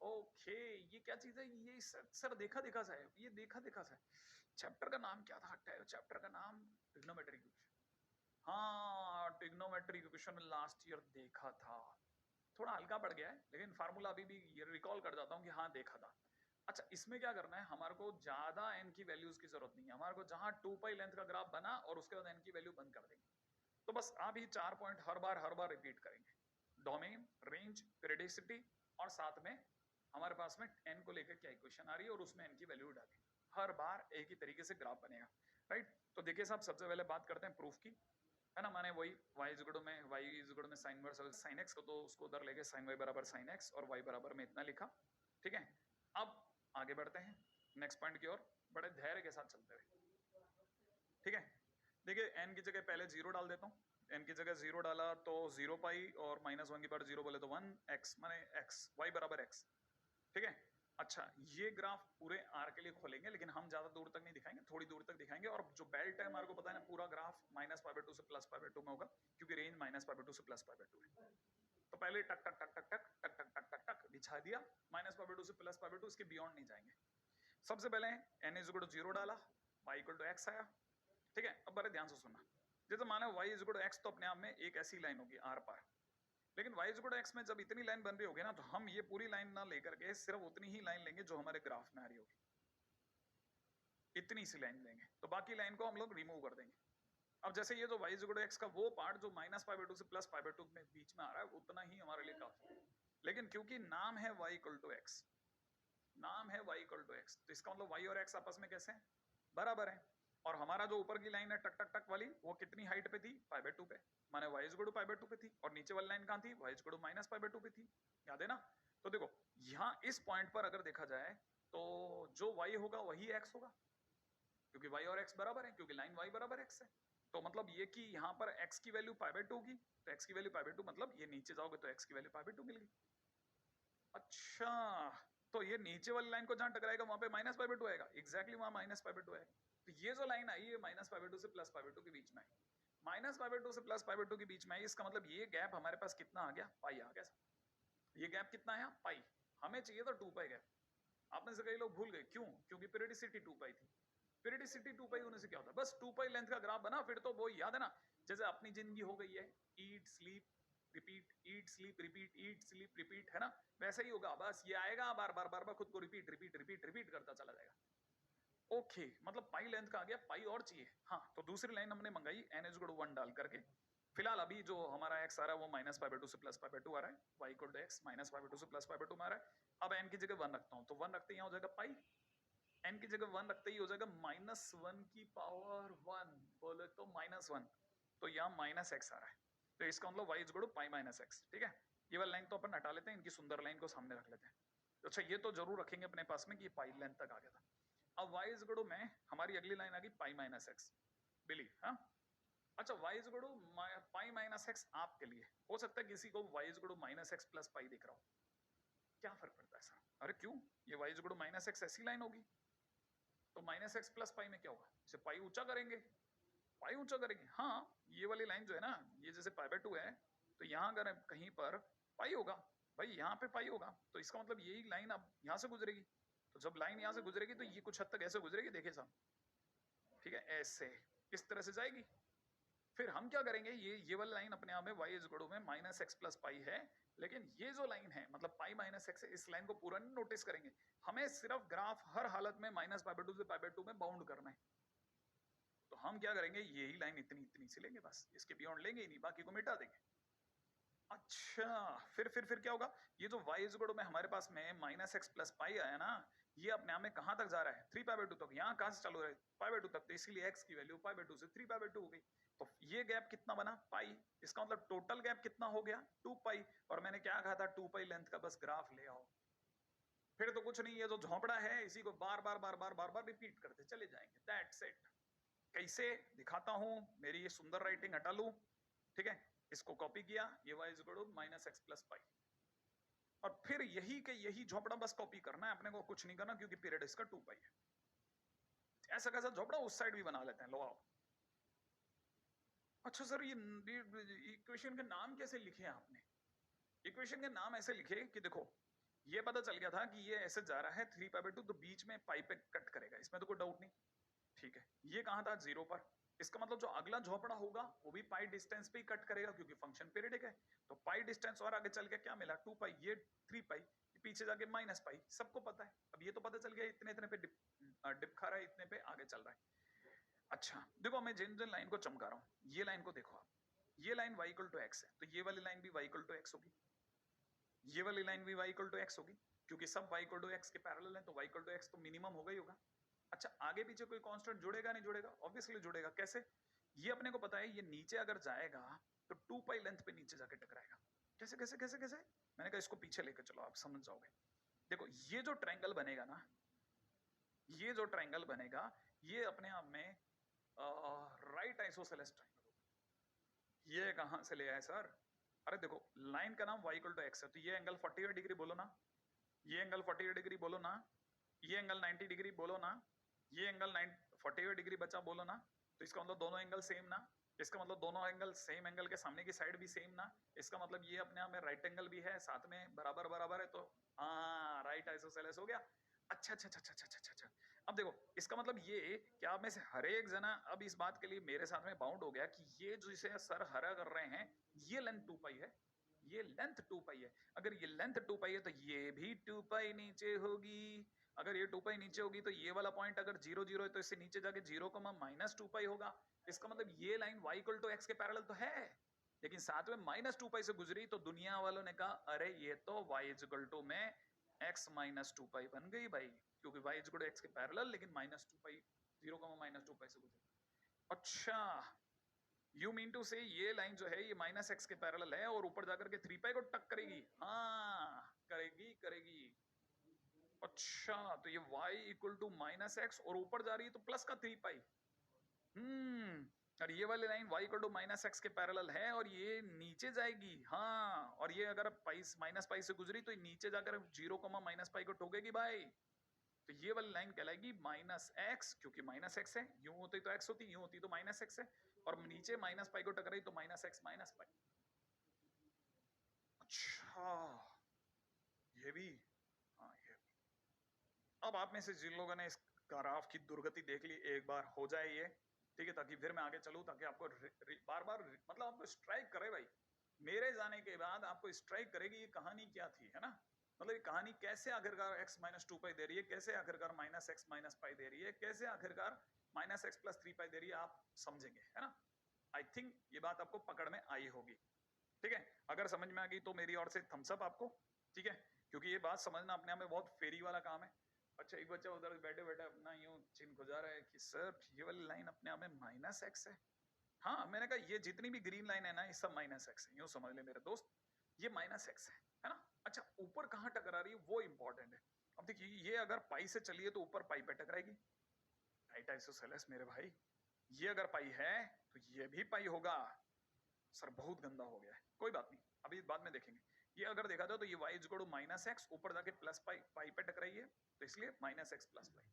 ओके, ये क्या चीज है? ये सर देखा देखा सा है, ये देखा देखा सा है। चैप्टर का नाम क्या था? चैप्टर का नाम ट्रिग्नोमेट्री इक्वेशन। हाँ, ट्रिग्नोमेट्री इक्वेशन में लास्ट ईयर देखा था, थोड़ा हल्का पड़ गया है, लेकिन फार्मूला अभी भी ये रिकॉल कर जाता हूँ कि हाँ देखा था। अच्छा, इसमें क्या करना है, हमारे को ज्यादा n की वैल्यूज की जरूरत नहीं है, हमारे को जहां 2 पाई लेंथ का ग्राफ बना और उसके बाद n की वैल्यू बंद कर देंगे, तो बस आप ही 4 पॉइंट हर बार रिपीट करेंगे, डोमेन, रेंज, पेरियोडिसिटी, और साथ में हमारे पास में n को लेकर क्या इक्वेशन आ रही है और उसमें n की वैल्यू डालेंगे। हर बार एक ही तरीके से ग्राफ बनेगा, राइट। तो देखिए साहब, सबसे पहले बात करते हैं प्रूफ की, है ना। माने वही y इज इक्वल में साइन वर्स साइन x को, तो उसको उधर लेके साइन y बराबर साइन x और y बराबर में इतना लिखा, ठीक है, अब आगे बढ़ते हैं नेक्स्ट पॉइंट की ओर, बड़े धैर्य के साथ चलते हुए। ठीक है, देखिए n की जगह पहले 0 डाल देता हूँ, n की जगह 0 डाला तो 0 पाई और -1 की बार 0 बोले तो 1 x माने x, y बराबर x। ठीक है, अच्छा ये ग्राफ पूरे आर के लिए खोलेंगे, लेकिन हम ज्यादा दूर तक नहीं दिखाएंगे, थोड़ी दूर तक दिखाएंगे। और जो बेल्ट है हमारे को पता है ना, पूरा ग्राफ -π/2 से +π/2 में होगा, क्योंकि रेंज -π/2 से +π/2 है। तो पहले टक टक टक टक टक टक टक टक टक टक बिछा दिया, -π/2 से +π/2, इसके बियॉन्ड नहीं जाएंगे। सबसे पहले n = 0 डाला, y = x आया। ठीक है, अब बड़े ध्यान से सुनना, जैसे माना y = x, तो अपने आप में एक ऐसी लाइन होगी आर पार, लेकिन y = x में जब इतनी लाइन बन रही होगी ना, तो हम ये पूरी लाइन ना लेकर के सिर्फ उतनी ही लाइन लेंगे जो हमारे ग्राफ में आ रही होगी, इतनी सी लाइन लेंगे, तो बाकी लाइन को हम लोग रिमूव कर देंगे। अब जैसे ये जो y = x का वो पार्ट जो -π/2 से +π/2 में बीच में आ रहा है, उतना ही हमारे लिए काफी है। लेकिन क्योंकि नाम है y = x, नाम है y = x, तो इसका मतलब y और x आपस में कैसे हैं? बराबर है। और हमारा जो ऊपर की लाइन है टक टक टक वाली, वो कितनी हाइट पे थी? π/2 पे, माने y = π/2 पे थी। और नीचे वाली लाइन कहां थी? y = -π/2 पे थी, याद है ना? तो देखो यहां इस पॉइंट पर अगर देखा जाए तो जो y होगा वही x होगा, क्योंकि y और x बराबर है, क्योंकि लाइन y = x है। तो मतलब ये कि यहाँ पर x की वैल्यू π/2 होगी, तो x की वैल्यू π/2, मतलब ये नीचे जाओगे तो x की वैल्यू π/2 मिल गई। अच्छा, तो ये नीचे वाली लाइन को जहां टकराएगा वहां पे -π/2 आएगा, एग्जैक्टली वहां -π/2 आएगा। तो ये जो लाइन आई है -π/2 से +π/2 के बीच में आई, -π/2 से +π/2 के बीच में आई, इसका मतलब ये गैप हमारे पास कितना आ गया? पाई आ गया। ये गैप कितना आया? पाई। हमें चाहिए था 2 पाई गैप। आप में से कई लोग भूल गए, क्यों? क्योंकि पीरियडिसिटी 2 पाई थी। पीरियडिसिटी 2 पाई होने से क्या होता है? बस 2 पाई लेंथ का ग्राफ बना, फिर तो वो याद है ना, जैसे अपनी जिंदगी हो गई है, eat sleep repeat, eat sleep repeat, eat sleep repeat, है ना? वैसे ही होगा, बस ये आएगा बार बार बार बार खुद को रिपीट रिपीट रिपीट रिपीट करता चला जाएगा। ओके, मतलब पाई लेंथ का आ गया, पाई और चाहिए। हाँ, तो दूसरी लाइन हमने मंगाई n = 1 डाल करके। फिलहाल अभी जो हमारा x आ रहा है वो -π/2 से +π/2 आ रहा है, y = x -π/2 से +π/2 में आ रहा है। अब n की जगह 1 रखता हूं, तो 1 रखते ही हो जाएगा पाई, n की जगह 1 रखते ही हो जाएगा -1 की पावर 1, बोले तो -1, तो यहाँ -x आ रहा है, तो इसका मतलब y = π-x। ठीक है, ये वाली लाइन तो अपन हटा लेते हैं, इनकी सुंदर लाइन को सामने रख लेते हैं। अच्छा, ये तो जरूर रखेंगे अपने पास में कि ये पाई लेंथ तक आ गया था। अब y = में हमारी अगली लाइन आ गई π-x, बिलीव, हाँ? अच्छा, y = π-x आपके लिए हो सकता है किसी को y = -x + पाई दिख रहा हो, क्या फर्क पड़ता है सर? अरे क्यों, ये y = -x ऐसी लाइन होगी, तो -x + पाई में क्या होगा? इसे पाई ऊंचा करेंगे, पाई ऊंचा करेंगे। हाँ, ये वाली लाइन जो है ना, ये जैसे π/2 है, तो यहाँ अगर कहीं पर पाई होगा, भाई यहाँ पे पाई होगा, तो इसका मतलब यही लाइन अब यहाँ से गुजरेगी। तो जब लाइन यहाँ से गुजरेगी तो ये कुछ हद तक ऐसे गुजरेगी, देखिए साहब, ठीक है, ऐसे इस तरह से जाएगी। फिर हम क्या करेंगे, ये वाली लाइन अपने आप में y = में -x + पाई है, लेकिन ये जो लाइन है मतलब π-x है, इस लाइन को पूरा नहीं नोटिस करेंगे, हमें सिर्फ ग्राफ हर हालत में -π/2 से π/2 में बाउंड करना है। तो हम क्या करेंगे, यही लाइन इतनी इतनी से लेंगे, बस इसके बियॉन्ड लेंगे ही नहीं, बाकी को मिटा देंगे। अच्छा, फिर क्या होगा, ये जो y = में हमारे पास में -x + पाई आया ना, ये अपने आप में कहां तक जा रहा है? 3π/2 तक। यहाँ कहां से चालू है? π/2 तक, तो इसीलिए x की वैल्यू π/2 से 3π/2 हो गई। तो ये गैप कितना बना? पाई। इसका मतलब टोटल गैप कितना हो गया? 2 पाई। और मैंने क्या कहा था? 2 पाई लेंथ का बस ग्राफ ले आओ, फिर तो कुछ नहीं, ये जो झोंपड़ा है इसी को बार बार बार बार बार बार रिपीट करते चले जाएंगे, दैट्स इट। कैसे दिखाता हूं, मेरी ये सुंदर राइटिंग हटा लूं, ठीक है, इसको कॉपी किया, ये y = -x + पाई, और फिर यही के यही झोपड़ा बस कॉपी करना है, अपने को कुछ नहीं करना, क्योंकि पीरियड इसका 2 पाई है। ऐसा कैसा झोपड़ा उस साइड भी बना लेते हैं, लो आओ। अच्छा सर, ये इक्वेशन के नाम कैसे लिखे हैं आपने? इक्वेशन के नाम ऐसे लिखे कि देखो, ये पता चल गया था कि ये ऐसे जा रहा है 3π/2, तो बीच में पाई पे कट करेगा, इसमें तो कोई डाउट नहीं। ठीक है, ये कहां था? 0 पर। इसका मतलब जो अगला झोपड़ा होगा वो भी पाई डिस्टेंस पे ही कट करेगा, क्योंकि फंक्शन पीरियडिक है। तो पाई डिस्टेंस और आगे चल के क्या मिला? 2 पाई, ये 3 पाई, पीछे जाके -पाई, सबको पता है। अब ये तो पता चल गया इतने इतने पे डिप खा रहा है, इतने पे आगे चल रहा है। अच्छा देखो, मैं जिन जिन लाइन को चमका रहा हूं, ये लाइन को देखो आप, ये लाइन y = x है, तो ये वाली लाइन भी y = x होगी, ये वाली लाइन भी y = x होगी, क्योंकि सब y = x के पैरेलल है, तो y = x तो मिनिमम होगा ही होगा। अच्छा, आगे पीछे कोई कांस्टेंट जुड़ेगा नहीं जुड़ेगा? ऑब्वियसली जुड़ेगा। कैसे? ये अपने को पता है, ये नीचे अगर जाएगा तो 2 पाई लेंथ पे नीचे जाके टकराएगा। कैसे कैसे कैसे कैसे? मैंने कहा इसको पीछे लेकर चलो, आप समझ जाओगे। देखो ये जो ट्रायंगल बनेगा ना, ये जो ट्रायंगल बनेगा, ये अपने आप में राइट आइसोसेलेस ट्रायंगल होगा। ये कहां से ले आए सर? अरे देखो लाइन का नाम y इक्वल टू एक्स है, तो ये एंगल 48 डिग्री बोलो ना, ये एंगल 48 डिग्री बोलो ना, ये एंगल 90 डिग्री बोलो ना, ये एंगल 48 डिग्री बचा बोलो ना, तो इसका मतलब दोनों एंगल सेम ना, इसका मतलब दोनों एंगल सेम एंगल के सामने की साइड भी सेम ना, इसका मतलब ये अपने आप में राइट एंगल भी है, साथ में बराबर बराबर है, तो हाँ राइट आइसोसेलेस हो गया। अच्छा अच्छा अच्छा अच्छा अच्छा अच्छा अच्छा। अब देखो इसका मतलब ये कि आप में से हर एक जना अब इस बात के लिए मेरे साथ में बाउंड हो गया कि ये जो इसे सर हरा कर रहे हैं, ये लेंथ 2 पाई है, ये लेंथ 2 पाई है। अगर ये लेंथ 2 पाई है तो ये भी 2 पाई नीचे होगी। अगर ये 2 पाई नीचे होगी तो ये वाला पॉइंट अगर 0 0 है तो इससे नीचे जाके 0 माइनस 2 पाई होगा। इसका मतलब ये line y equal to x के पैरेलल तो है, लेकिन साथ में माइनस 2 पाई से गुजरी, तो दुनिया वालों ने कहा अरे ये तो y इक्वल टू में x माइनस 2 पाई बन गई भाई, क्योंकि y इक्वल टू एक्स के पैरेलल लेकिन माइनस 2 पाई 0 माइनस 2 पाई से गुजरी। अच्छा यू मीन टू से ये लाइन जो है ये माइनस एक्स के पैरेलल है और ऊपर जाकर के 3 पाई को टक करेगी? हाँ करेगी करेगी। अच्छा तो ये y equal to minus x और ऊपर जा रही है तो प्लस का 3 पाई। और ये वाली line y equal to minus x के पैरेलल है और ये नीचे जाएगी। हाँ और ये अगर पाई माइनस पाई से गुजरी तो नीचे जाकर 0 माइनस पाई को ठोकेगी भाई, तो ये वाली लाइन कहलाएगी माइनस एक्स, क्योंकि माइनस एक्स है, यूं होती तो एक्स होती, यूं होती तो माइनस एक्स है, और नीचे माइनस पाई को टकराई तो माइनस एक्स माइनस पाई। अच्छा ये भी, हाँ ये भी। अब आप में से जिन लोगों ने इस ग्राफ की दुर्गति देख ली, एक बार हो जाए ये, ठीक है, ताकि फिर मैं आगे चलूं, ताकि आपको बार बार मतलब आपको स्ट्राइक करे भाई, मेरे जाने के बाद आपको स्ट्राइक करेगी ये कहानी क्या थी, है ना? मतलब ये कहानी कैसे आखिरकार x माइनस 2 पाई दे रही है, कैसे आखिरकार माइनस एक्स माइनस पाई दे रही है, कैसे आखिरकार माइनस एक्स प्लस 3 पाई दे रही है, आप समझेंगे, है ना? आई थिंक ये बात आपको पकड़ में आई होगी, ठीक है? अगर समझ में आ गई तो मेरी ओर से थम्स अप आपको, ठीक है? क्योंकि ये बात समझना अपने आप में बहुत फेरी वाला काम है। अच्छा एक बच्चा उधर बैठे बैठे अपना यूं चिन खुजा रहा है कि सर ये वाली लाइन अपने आप में माइनस एक्स है। हाँ मैंने कहा ये जितनी भी ग्रीन लाइन है ना ये सब माइनस एक्स है, यूं समझ ले मेरे दोस्त, ये माइनस एक्स है ना? अच्छा ऊपर कहाँ टकरा रही है वो इंपॉर्टेंट है। अब देखिए ये अगर पाई से चलिए तो ऊपर पाई पे टकराएगी, राइट आइसोसेलेस मेरे भाई। ये अगर पाई है तो ये भी पाई होगा। सर बहुत गंदा हो गया है, कोई बात नहीं, अभी बाद में देखेंगे। ये अगर देखा जाए तो ये y equal to minus x ऊपर जाके प्लस पाई, पाई पे टकराई है, तो इसलिए minus x plus pi.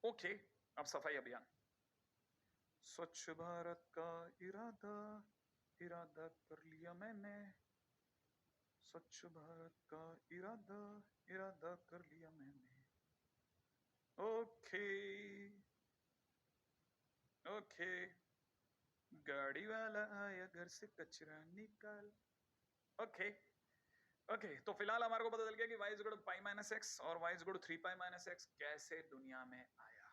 Okay अब सफाई अभियान। स्वच्छ भारत का इरादा, इरादा कर लिया मैंने, स्वच्छ भारत का इरादा, इरादा कर लिया मैंने। ओके ओके गाड़ी वाला आया घर से कचरा निकाल। ओके ओके तो फिलहाल हमारे को पता चल गया कि y equal to pi minus x और y equal to 3 pi minus x कैसे दुनिया में आया,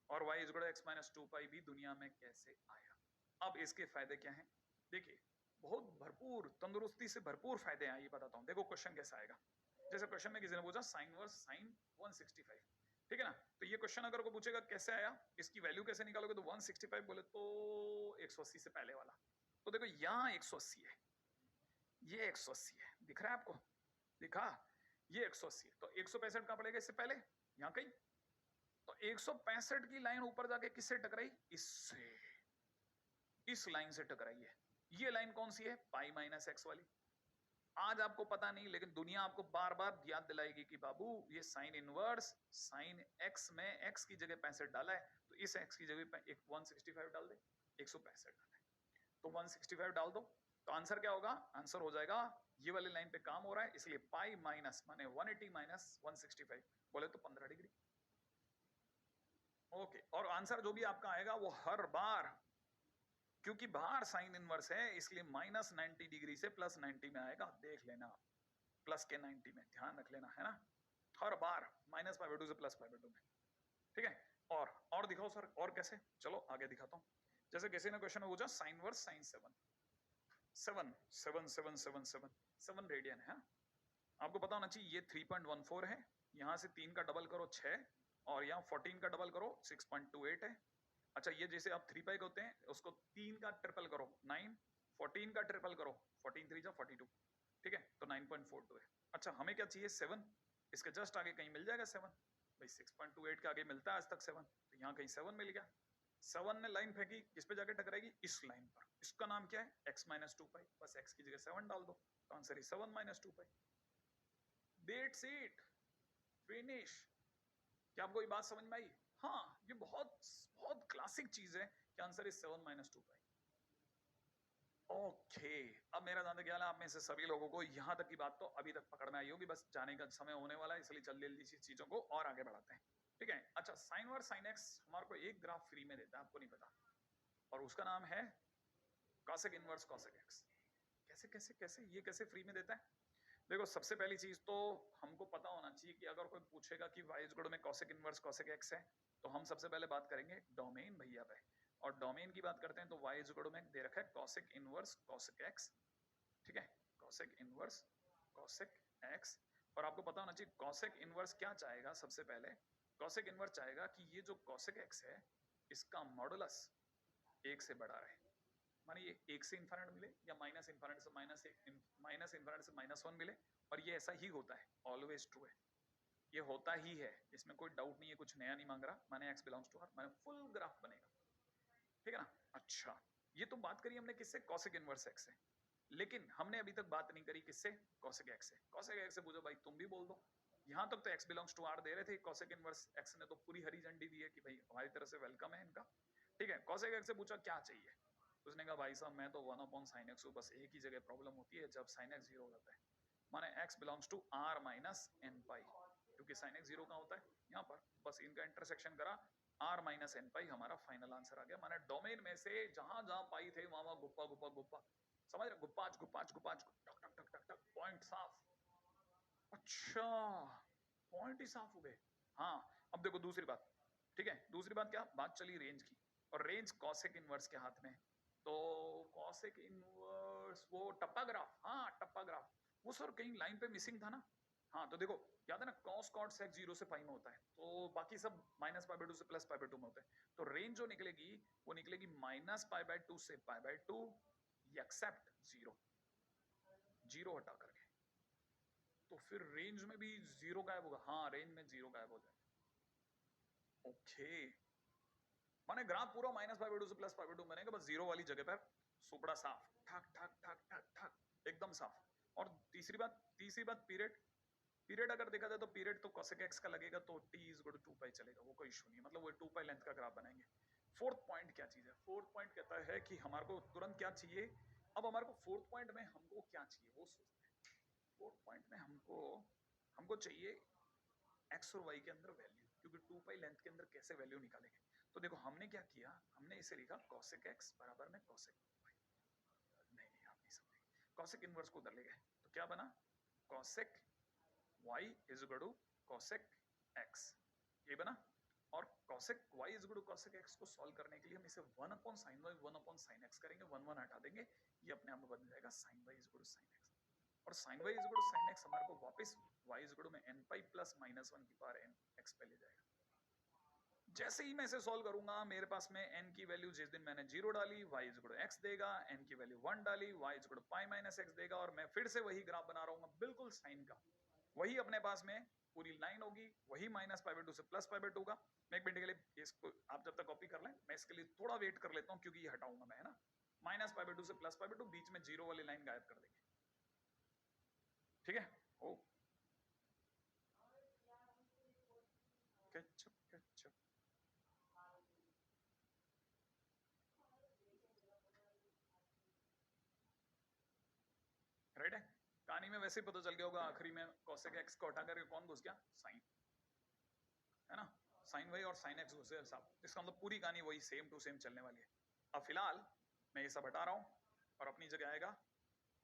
और y equal to x minus 2 pi भी दुनिया में कैसे आया। अब इसके फायदे क्या हैं? देखिए बहुत भरपूर, तंदुरुस्ती से भरपूर फायदे हैं, ये बताता हूँ। देखो क्वेश्चन कैसा आएगा, जैसे क्वेश्चन में किसी ने पूछा साइन वर्स साइन 165, ठीक है ना? तो ये क्वेश्चन अगर को पूछेगा कैसे आया, इसकी वैल्यू कैसे निकालोगे, तो 165 बोले तो 180 से पहले वाला, तो देखो यहाँ 180 है, ये 180 है, दिख रहा है आपको? दिखा? ये 180 है, तो 165 कहां पड़ेगा इससे पहले? यहां कहीं। तो 165 की लाइन ऊपर जाके किससे टकराई? इससे, इस लाइन से टकराई है। ये लाइन कौन सी है? पाई माइनस एक्स वाली। आज आपको पता नहीं, लेकिन दुनिया आपको बार बार याद दिलाएगी कि बाबू ये साइन इनवर्स साइन एक्स में एक्स की जगह 65 डाला है, तो इस एक्स की जगह पे एक 165 डाल दे, 165 डाले, तो 165 डाल दो, तो आंसर क्या होगा? आंसर हो जाएगा, ये वाली लाइन पे काम हो रहा है इसलिए पाई माइनस माने 180 माइनस 165 बोले तो 15 डिग्री। ओके और आंसर जो भी आपका आएगा वो हर बार, क्योंकि बाहर साइन इनवर्स है इसलिए माइनस 90 डिग्री से प्लस 90 में आएगा, देख लेना, प्लस के 90 में, ध्यान रख लेना, है ना? हर बार माइनस पाई बाय 2 से प्लस पाई बाय 2 में, ठीक है? और दिखाओ सर, और कैसे? चलो आगे दिखाता हूं। जैसे किसी ने क्वेश्चन में पूछा साइन वर्स साइन 7 7 7 7 7 7 7 रेडियन है, आपको पता होना चाहिए ये 3.14 है, यहां से 3 का डबल करो 6, और यहाँ 14 का डबल करो 6.28 है। अच्छा ये जैसे आप 3 पाई होते हैं उसको 3 का ट्रिपल करो 9, 14 का ट्रिपल करो 14 3 जा 42, ठीक है? तो 9.42 है। अच्छा हमें क्या चाहिए? 7, इसके जस्ट आगे कहीं मिल जाएगा 7, भाई 6.28 के आगे मिलता है आज तक 7, तो यहाँ कहीं 7 मिल गया। 7 ने लाइन फेंकी, किस पे जाके टकराएगी? इस लाइन पर। इसका नाम क्या है? x माइनस 2 पाई, बस x की जगह 7 डाल दो, तो answer is 7 minus 2 pi. That's it, finish. क्या आपको ये बात समझ में आई? हाँ, ये बहुत बहुत क्लासिक चीज है कि answer is 7 minus 2 pi. Okay, अब मेरा ज्यादा ख्याल है आप में से सभी लोगों को यहाँ तक की बात तो अभी तक पकड़ में आई होगी, बस जाने का समय होने वाला है, इसलिए जल्दी जल्दी सी चीजों को और आगे बढ़ाते हैं। ठीक है, अच्छा, साइन वर्स साइन एक्स हमारे को एक ग्राफ फ्री में देता है, आपको नहीं पता, और उसका नाम है कॉसेक इनवर्स कॉसेक एक्स। कैसे कैसे कैसे ये कैसे फ्री में देता है? देखो, सबसे पहली चीज तो हमको पता होना चाहिए कि अगर कोई पूछेगा कि y इज इक्वल टू में कॉसेक इनवर्स कॉसेक एक्स है, तो हम सबसे पहले बात करेंगे डोमेन भैया पे, और डोमेन की बात करते हैं तो y इज इक्वल टू में दे रखा है कॉसेक इनवर्स कॉसेक एक्स। ठीक है, कॉसेक इनवर्स कॉसेक एक्स, और आपको पता होना चाहिए कॉसेक इनवर्स क्या चाहेगा। सबसे पहले कॉसेक इनवर्स चाहेगा कि ये जो कॉसेक एक्स है इसका मॉडुलस 1 से बड़ा रहे, माने ये 1 से इन्फिनिट मिले या माइनस इन्फिनिट से माइनस इन्फिनिट से -1 मिले, और ये ऐसा ही होता है, ऑलवेज ट्रू है, ये होता ही है, इसमें कोई डाउट नहीं है, कुछ नया नहीं मांग रहा, माने x बिलोंग्स टू r, माने फुल ग्राफ बनेगा। ठीक है ना? अच्छा, ये तो बात करी हमने किससे? कॉसेक इनवर्स x से, लेकिन हमने अभी तक बात नहीं करी किससे? कॉसेक x से। कॉसेक x से पूछो भाई तुम भी बोल दो, यहां तक तो x बिलोंग्स टू r दे रहे थे, कॉसेक इनवर्स x ने तो पूरी हरी झंडी दी है कि भाई हमारी तरफ से वेलकम है इनका। ठीक है, कॉसेक x से पूछा क्या चाहिए, उसने कहा भाई साहब मैं तो 1/sin x हूं, बस एक ही जगह प्रॉब्लम होती है जब sin x 0 हो जाता है, माने x belongs to r minus n pi, क्योंकि sin x 0 कहां होता है? यहाँ पर, बस इनका इंटरसेक्शन करा, r माइनस n पाई हमारा फाइनल आंसर आ गया, माने डोमेन में से जहां जहां पाई थे वहां वहां गुप्पा गुप्पा गुप्पा, समझ रहे? गुप्पाच गुप्पाच गुप्पाच, टक टक टक टक टक, पॉइंट साफ। अच्छा, पॉइंट ही साफ हो गए। हाँ, अब देखो दूसरी बात। ठीक है, दूसरी बात क्या? बात चली रेंज की, और रेंज कॉसेक इनवर्स के हाथ में है, तो कॉसेक इनवर्स वो टप्पा ग्राफ, हाँ टप्पा ग्राफ, वो सर कहीं लाइन पे मिसिंग था ना। हाँ, तो देखो याद है ना, कॉस कॉट सेक 0 से पाई में होता है, तो बाकी सब माइनस पाई बाई 2 से प्लस पाई बाई 2 में होता है, तो रेंज जो निकलेगी वो निकलेगी माइनस पाई बाई 2 से पाई बाई 2 एक्सेप्ट 0, 0 हटा करके, तो फिर रेंज में भी 0 गायब होगा। हाँ, रेंज में 0 गायब हो जाएगा। ओके, माने ग्राफ पूरा माइनस पाई बाई 2 से प्लस पाई बाई 2 बनेगा, बस 0 वाली जगह पर सुपड़ा साफ, ठक ठक ठक ठक ठक, एकदम साफ। और तीसरी बात पीरियड, पीरियड अगर देखा जाए तो पीरियड तो cosec x का लगेगा, तो t इज इक्वल टू 2 पाई चलेगा, वो कोई इशू नहीं, मतलब वो 2 पाई लेंथ का ग्राफ बनाएंगे। फोर्थ पॉइंट क्या चीज है? फोर्थ पॉइंट कहता है कि हमारे को तुरंत क्या चाहिए, अब हमारे को फोर्थ पॉइंट में हमको क्या चाहिए वो सोचते हैं। फोर्थ पॉइंट में हमको हमको चाहिए x और y के अंदर वैल्यू, क्योंकि 2 पाई लेंथ के अंदर कैसे वैल्यू निकालेंगे। तो देखो हमने क्या किया, हमने इसे लिखा cosec x बराबर में cosec y। नहीं नहीं, आप नहीं समझेंगे, cosec इनवर्स को उधर ले गए, तो क्या बना? cosec y is equal to cosec x, ये बना। और cosec y is equal to cosec x को सॉल्व करने के लिए हम इसे 1/sin y 1/sin x करेंगे, 1 1 हटा देंगे, ये अपने आप में बदल जाएगा sin y is equal to sin x, और sin y is equal to sin x हमारे को वापस y इज इक्वल टू में n पाई प्लस -1 की पावर n x पे ले जाएगा। जैसे ही मैं इसे सॉल्व करूंगा, मेरे पास में n की वैल्यू जिस दिन मैंने 0 डाली y is equal to x देगा, n की वैल्यू 1 डाली y is equal to pi minus x देगा, और मैं फिर से वही ग्राफ बना रहा हूँ बिल्कुल साइन का, वही अपने पास में पूरी लाइन होगी, वही माइनस पाई बाई 2 से प्लस पाई बाई 2 का। मैं एक मिनट के लिए इसको आप जब तक कॉपी कर लें, मैं इसके लिए थोड़ा वेट कर लेता हूँ, क्योंकि ये हटाऊंगा मैं, है ना, माइनस पाई बाई 2 से प्लस पाई बाई 2, बीच में 0 वाली लाइन गायब कर देंगे। ठीक है, ओ केचप केचप, राइट है। कहानी में वैसे ही पता चल गया होगा, आखिरी में cosec x को हटा करके कौन घुस गया? साइन, है ना, साइन y और साइन x घुसे साहब, इसका मतलब पूरी कहानी वही सेम टू सेम चलने वाली है। अब फिलहाल मैं ये सब हटा रहा हूं, और अपनी जगह आएगा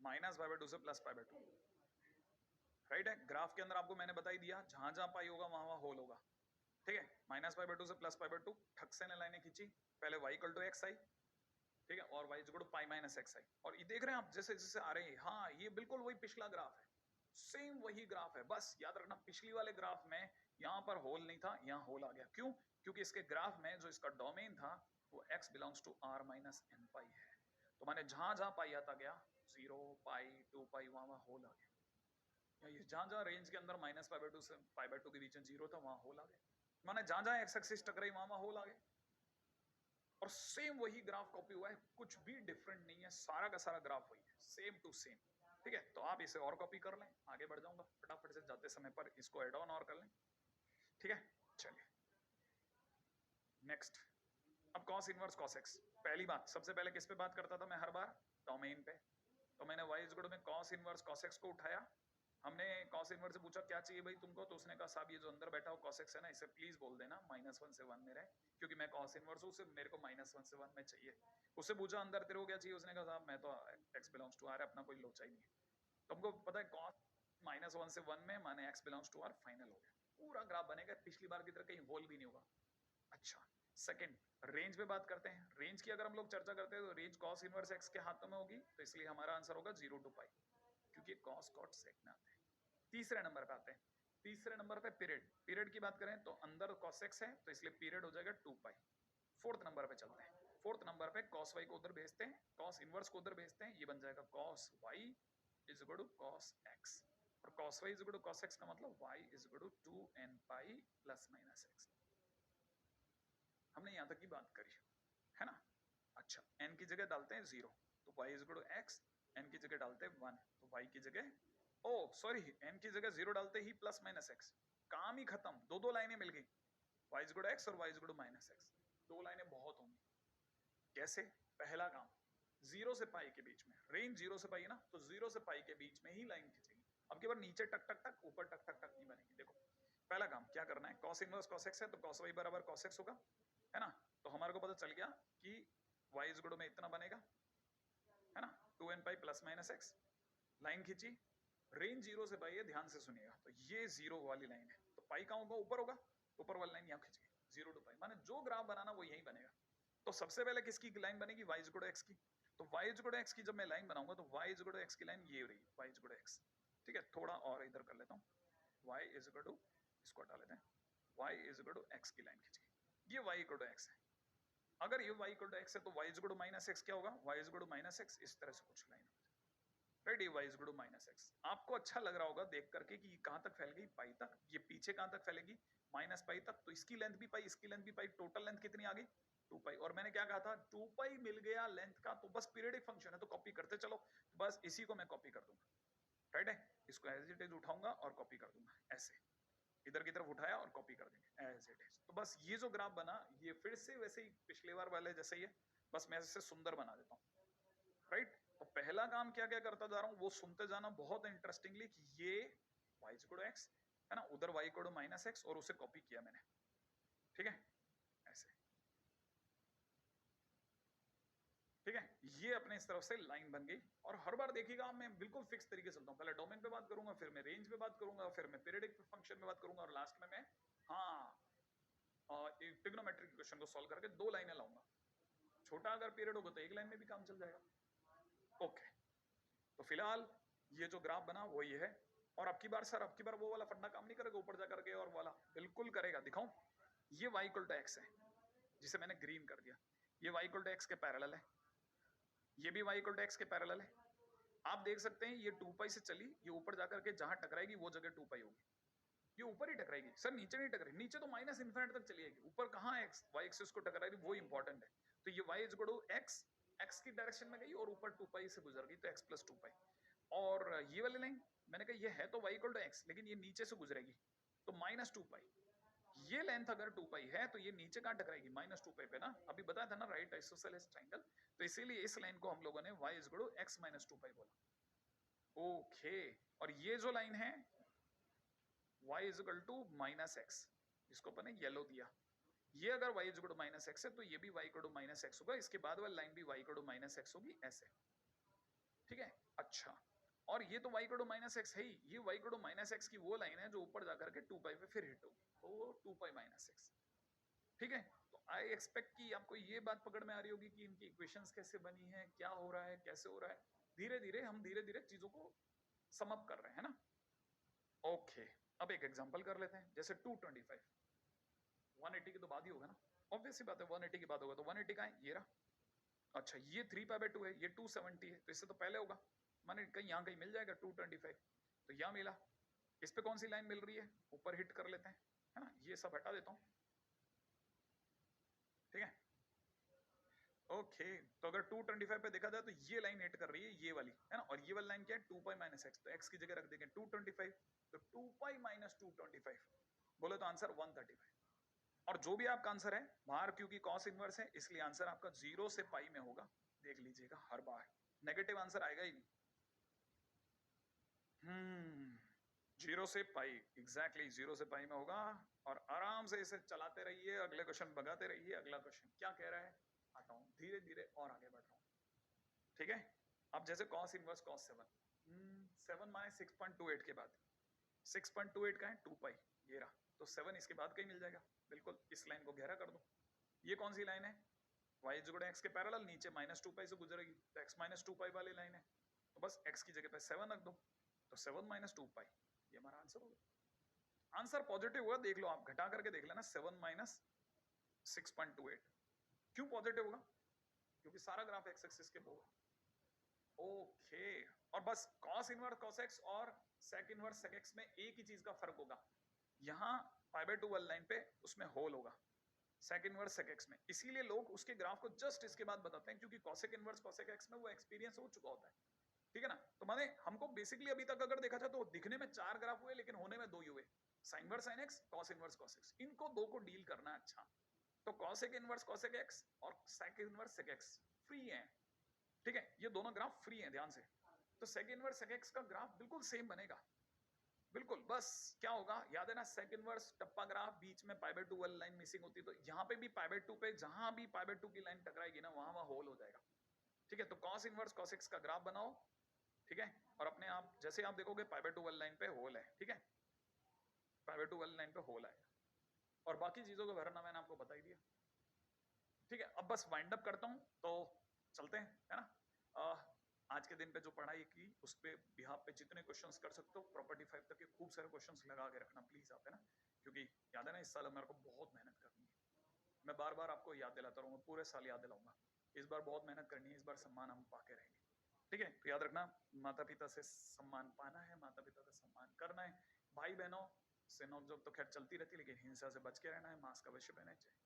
माइनस पाई बाई 2 से प्लस पाई बाई 2, राइट है। ग्राफ के अंदर आपको मैंने बताई दिया, जहां जहां पाई होगा वहां वहां होल होगा। ठीक है, माइनस पाई बाई 2 से प्लस पाई बाई 2, ठक से ने लाइनें खींची, पहले y इक्वल टू x आई, ठीक है, और y equal to pi minus x आई, और ये देख रहे हैं आप जैसे जैसे आ रहे हैं, हाँ ये बिल्कुल वही पिछला ग्राफ है, सेम वही ग्राफ है, बस याद रखना पिछली वाले ग्राफ में यहाँ पर होल नहीं था, यहाँ होल आ गया, क्यों? क्योंकि इसके ग्राफ में जो इसका डोमेन था वो x belongs to r minus n pi है, तो मैंने जहां जहां पाई आता गया 0 पाई 2 पाई वहां वहां होल आ गया। ये जहां रेंज के अंदर माइनस पाई बाय टू से पाई बाय टू के बीच में जीरो था वहां होल आ गए, माने जहां एक्स एक्सिस टकराई वहां होल आ गए। और सेम वही ग्राफ कॉपी हुआ है, कुछ भी डिफरेंट नहीं है, सारा का सारा ग्राफ वही है, सेम टू सेम। ठीक है, तो आप इसे और कॉपी कर लें, आगे बढ़ जाऊंगा फटाफट से जाते समय पर इसको एड ऑन और कर लें। ठीक है, चलिए नेक्स्ट। अब कॉस इनवर्स कॉस एक्स, पहली बात सबसे पहले किस पे बात करता था मैं हर बार, डोमेन पे। तो मैंने y इज इक्वल टू में कॉस इनवर्स कॉस एक्स को उठाया, हमने कॉस इनवर्स से पूछा क्या चाहिए भाई तुमको, तो उसने कहा साहब ये जो अंदर बैठा हो कॉस एक्स है ना, इसे प्लीज बोल देना -1 से 1 में रहे, क्योंकि मैं कॉस इनवर्स हूं, उसे मेरे को -1 से 1 में चाहिए। उससे पूछा अंदर तेरे को क्या चाहिए, उसने कहा साहब मैं तो x बिलोंग्स टू r है, अपना कोई लोचा ही नहीं है। तुमको पता है कॉस -1 से 1 में माने x belongs to r final हो गया, पूरा ग्राफ बनेगा पिछली बार की तरह, कहीं होल भी नहीं होगा। अच्छा, सेकंड रेंज पे बात करते हैं। रेंज की अगर हम लोग चर्चा करते हैं तो रेंज कॉस इनवर्स x के हाथों में होगी, तो इसलिए हमारा आंसर होगा 0 to पाई, क्योंकि कॉस कॉट सेक में आते हैं। तीसरे नंबर पे आते हैं, तीसरे नंबर पे पीरियड, पीरियड की बात करें तो अंदर cos x है तो इसलिए पीरियड हो जाएगा 2 पाई। फोर्थ नंबर पे चलते हैं, फोर्थ नंबर पे cos y को उधर भेजते हैं, cos इनवर्स को उधर भेजते हैं, ये बन जाएगा cos y is equal to cos x, और cos y is equal to cos x का मतलब y is equal to 2n pi plus minus x। हमने यहां तक की बात करी है ना। अच्छा, n की जगह डालते हैं 0 तो y is equal to x, n की जगह डालते हैं 1 तो y की जगह, ओ सॉरी n की जगह 0 डालते ही प्लस माइनस x, काम ही खत्म, दो दो लाइनें मिल गई, y is equal to x और y is equal to minus x, दो लाइनें बहुत होंगी। कैसे, पहला काम 0 से पाई के बीच में, रेंज 0 से पाई है ना, तो 0 से पाई के बीच में ही लाइन खींचेगी। अब की बार नीचे टक टक टक, ऊपर टक टक टक नहीं बनेगी। देखो पहला काम क्या करना है, cos इनवर्स cos x है तो cos y बराबर cos x होगा, है ना। तो हमारे को पता चल गया कि y इज इक्वल टू में इतना बनेगा, है ना, 2n pi plus minus x, line खींची, रेंज 0 से पाई है, ध्यान से सुनिएगा, तो ये 0 वाली लाइन है, तो पाई कहां होगा, ऊपर होगा, ऊपर वाली लाइन यहां खींची 0 टू पाई, माने जो ग्राफ बनाना वो यही बनेगा। तो सबसे पहले किसकी लाइन बनेगी, y is equal to x की, तो y is equal to x की जब मैं लाइन बनाऊंगा तो y is equal to x की लाइन ये रही, y is equal to x। ठीक है, थोड़ा और इधर कर लेता हूं, y इज इक्वल टू, इसको हटा लेते हैं, y is equal to x की लाइन खींची, ये y इक्वल टू x है। अगर ये y इक्वल टू x है तो y is equal to minus x क्या होगा, y is equal to minus x, इस तरह से कुछ लाइन, राइट, ये y is equal to minus x। आपको अच्छा लग रहा होगा देख करके कि कहां तक फैल गई, पाई तक, ये पीछे कहां तक फैलेगी, माइनस पाई तक, तो इसकी लेंथ भी पाई, इसकी लेंथ भी पाई, टोटल लेंथ कितनी आ गई, 2 पाई। और मैंने क्या कहा था, 2 पाई मिल गया लेंथ का, तो बस पीरियडिक फंक्शन है तो कॉपी करते चलो, बस इसी को मैं कॉपी कर दूंगा, राइट है, इसको एज इट इज उठाऊंगा और कॉपी कर दूंगा, ऐसे इधर की तरफ उठाया और कॉपी कर देंगे एज इट इज। तो बस ये जो ग्राफ बना ये फिर से वैसे ही पिछले बार वाले जैसे ही है, बस मैं इसे सुंदर बना देता हूँ, राइट। तो पहला काम क्या क्या करता जा रहा हूँ वो सुनते जाना बहुत इंटरेस्टिंगली, कि ये y इक्वल टू x है ना, उधर y equal to minus x, और उसे कॉपी किया मैंने, ठीक है, ऐसे, ठीक है, ये अपने इस तरफ से लाइन बन गई। और हर बार देखिएगा मैं बिल्कुल फिक्स तरीके से चलता हूँ, पहले डोमेन पे बात करूंगा, फिर मैं रेंज पे बात करूंगा, फिर मैं पीरियडिक फंक्शन पे बात करूंगा, और लास्ट में मैं हाँ ट्रिग्नोमेट्रिक इक्वेशन को सॉल्व करके दो लाइनें लाऊंगा। छोटा अगर पीरियड होगा तो एक लाइन में भी काम चल जाएगा। ओके, तो फिलहाल ये जो ग्राफ बना वो ये है। और अब की बार सर, अब की बार वो वाला फंडा काम नहीं करेगा ऊपर जाकर के, और वाला बिल्कुल करेगा, दिखाऊं। ये y इक्वल टू x है जिसे मैंने ग्रीन कर दिया, ये y इक्वल टू x के पैरेलल है, ये भी y इक्वल टू x के पैरेलल है। आप देख सकते हैं ये 2 पाई से चली, ये ऊपर जाकर के जहां टकराएगी वो जगह 2 पाई होगी, ये ऊपर ही टकराएगी सर, नीचे नहीं टकराएगी, नीचे तो माइनस इन्फिनिटी तक चली जाएगी, ऊपर कहां x y एक्सिस को टकराएगी वो इंपॉर्टेंट है। तो ये y is equal to x की डायरेक्शन में गई और ऊपर 2 पाई से गुजर गई, तो x प्लस 2 पाई। और ये वाली लाइन मैंने कहा ये है तो y इक्वल टू x, लेकिन ये नीचे से गुजरेगी तो माइनस 2 पाई। ये लेंथ अगर 2 पाई है तो ये नीचे कहां टकराएगी, माइनस 2 पाई पे ना, अभी बताया था ना राइट आइसोसेलेस ट्रायंगल। तो इसीलिए इस लाइन को हम लोगों ने y is equal to x minus 2 pi बोला। ओके, और ये जो लाइन है y is equal to minus x, इसको अपन ने येलो दिया, ये अगर y is equal to minus x है तो ये भी y equal to minus x होगा, इसके बाद वाली लाइन भी y equal to minus x होगी, ऐसे, ठीक है। अच्छा, और ये तो y equal to minus x है ही, ये y equal to minus x की वो लाइन है जो ऊपर जाकर के 2 पाई पे फिर हिट होगी, तो 2 पाई माइनस x, ठीक है। तो आई एक्सपेक्ट कि आपको ये बात पकड़ में आ रही होगी कि इनकी इक्वेशंस कैसे बनी है, क्या हो रहा है, कैसे हो रहा है, धीरे धीरे हम धीरे धीरे चीजों को समअप कर रहे हैं ना। ओके, अब एक एग्जांपल कर लेते हैं, जैसे 225, 180 के तो बाद ही होगा ना, ऑब्वियस सी बात है 180 के बाद होगा, तो 180 का है ये रहा। अच्छा, ये 3 पाई बाय 2 है, ये 270 है, तो इससे तो पहले होगा, माने कहीं यहाँ कहीं मिल जाएगा 225, तो यहाँ मिला, इस पे कौन सी लाइन मिल रही है, ऊपर हिट कर लेते हैं, है ना, ये सब हटा देता हूं, ठीक है। ओके, तो अगर 225 पे देखा जाए तो ये लाइन हिट कर रही है, ये वाली, है ना, और ये वाली लाइन क्या है, 2 पाई माइनस एक्स, तो एक्स की जगह रख देंगे 225, तो 2 पाई माइनस 225 बोले तो आंसर 135। और जो भी आपका आंसर है बाहर, क्योंकि कॉस इनवर्स है इसलिए आंसर आपका 0 से पाई में होगा, देख लीजिएगा हर बार नेगेटिव आंसर आएगा ही नहीं। 0 से पाई, एग्जैक्टली 0 से पाई में होगा। और आराम से इसे चलाते रहिए, अगले क्वेश्चन भगाते रहिए। अगला क्वेश्चन क्या कह रहा है, आता हूं धीरे धीरे और आगे बढ़ रहा हूं, ठीक है। अब जैसे cos इनवर्स cos 7, 7 माने 6.28 के बाद 6.28 का है 2 पाई, ये रहा, तो 7 इसके बाद कहीं मिल जाएगा, बिल्कुल इस लाइन को गहरा कर दो। ये कौन सी लाइन है, y जुड़े x के पैरेलल, नीचे -2 पाई से गुजरेगी, तो x -2 पाई वाली लाइन है, तो बस x की जगह पे 7 रख दो, तो 7 - 2 पाई, ये हमारा आंसर होगा। आंसर पॉजिटिव होगा, देख लो आप, घटा करके देख लेना, 7 माइनस 6.28। क्यों पॉजिटिव होगा, क्योंकि सारा ग्राफ एक्स एक्सिस के वो। ओके, और बस cos इनवर्स cos x और sec इनवर्स sec x में एक ही चीज का फर्क होगा, यहाँ π/2 वाली लाइन पे उसमें होल होगा sec इनवर्स sec x में, इसीलिए लोग उसके ग्राफ को जस्ट इसके बाद बताते हैं, क्योंकि cosec इनवर्स cosec x में वो एक्सपीरियंस हो चुका होता है, ठीक है ना। तो माने हमको बेसिकली अभी तक अगर देखा जाए तो दिखने में 4 ग्राफ हुए, लेकिन होने में 2 ही हुए, sin inverse sin x, cos inverse cos x, इनको दो को डील करना है। अच्छा, तो cosec इनवर्स cosec x और sec inverse sec x free है, ठीक है, ये दोनों ग्राफ फ्री हैं, ध्यान से। तो sec इनवर्स sec x का ग्राफ बिल्कुल सेम बनेगा, बिल्कुल। बस क्या होगा, याद है ना, sec इनवर्स टप्पा ग्राफ, बीच में π/2 वाली लाइन मिसिंग होती है, तो यहाँ पे भी π/2 पे जहां भी π/2 की लाइन टकराएगी ना, वहां वहां होल हो जाएगा, ठीक है। तो cos इनवर्स cos x का ग्राफ बनाओ, ठीक है, और अपने आप जैसे आप देखोगे π/2 वाली लाइन पे होल है, ठीक है, π/2 वाली लाइन पे होल आएगा, और बाकी चीजों को भरना मैंने आपको बता ही दिया, ठीक है। अब बस वाइंड अप करता हूं, तो चलते हैं, है ना। आज के दिन पे जो पढ़ाई की उस पे बिहाफ पे जितने क्वेश्चंस कर सकते हो, प्रॉपर्टी 5 तक के खूब सारे क्वेश्चंस लगा के रखना प्लीज आप, है ना, क्योंकि याद है ना, इस साल मेरे को बहुत मेहनत करनी है, मैं बार बार आपको याद दिलाता रहूंगा, पूरे साल याद दिलाऊंगा, इस बार बहुत मेहनत करनी है, इस बार सम्मान हम पाके रहेंगे, ठीक है। तो याद रखना, माता पिता से सम्मान पाना है, माता पिता का सम्मान करना है, भाई बहनों से नोक झोंक तो खैर चलती रहती है, लेकिन हिंसा से बच के रहना है, मास्क अवश्य पहनना चाहिए।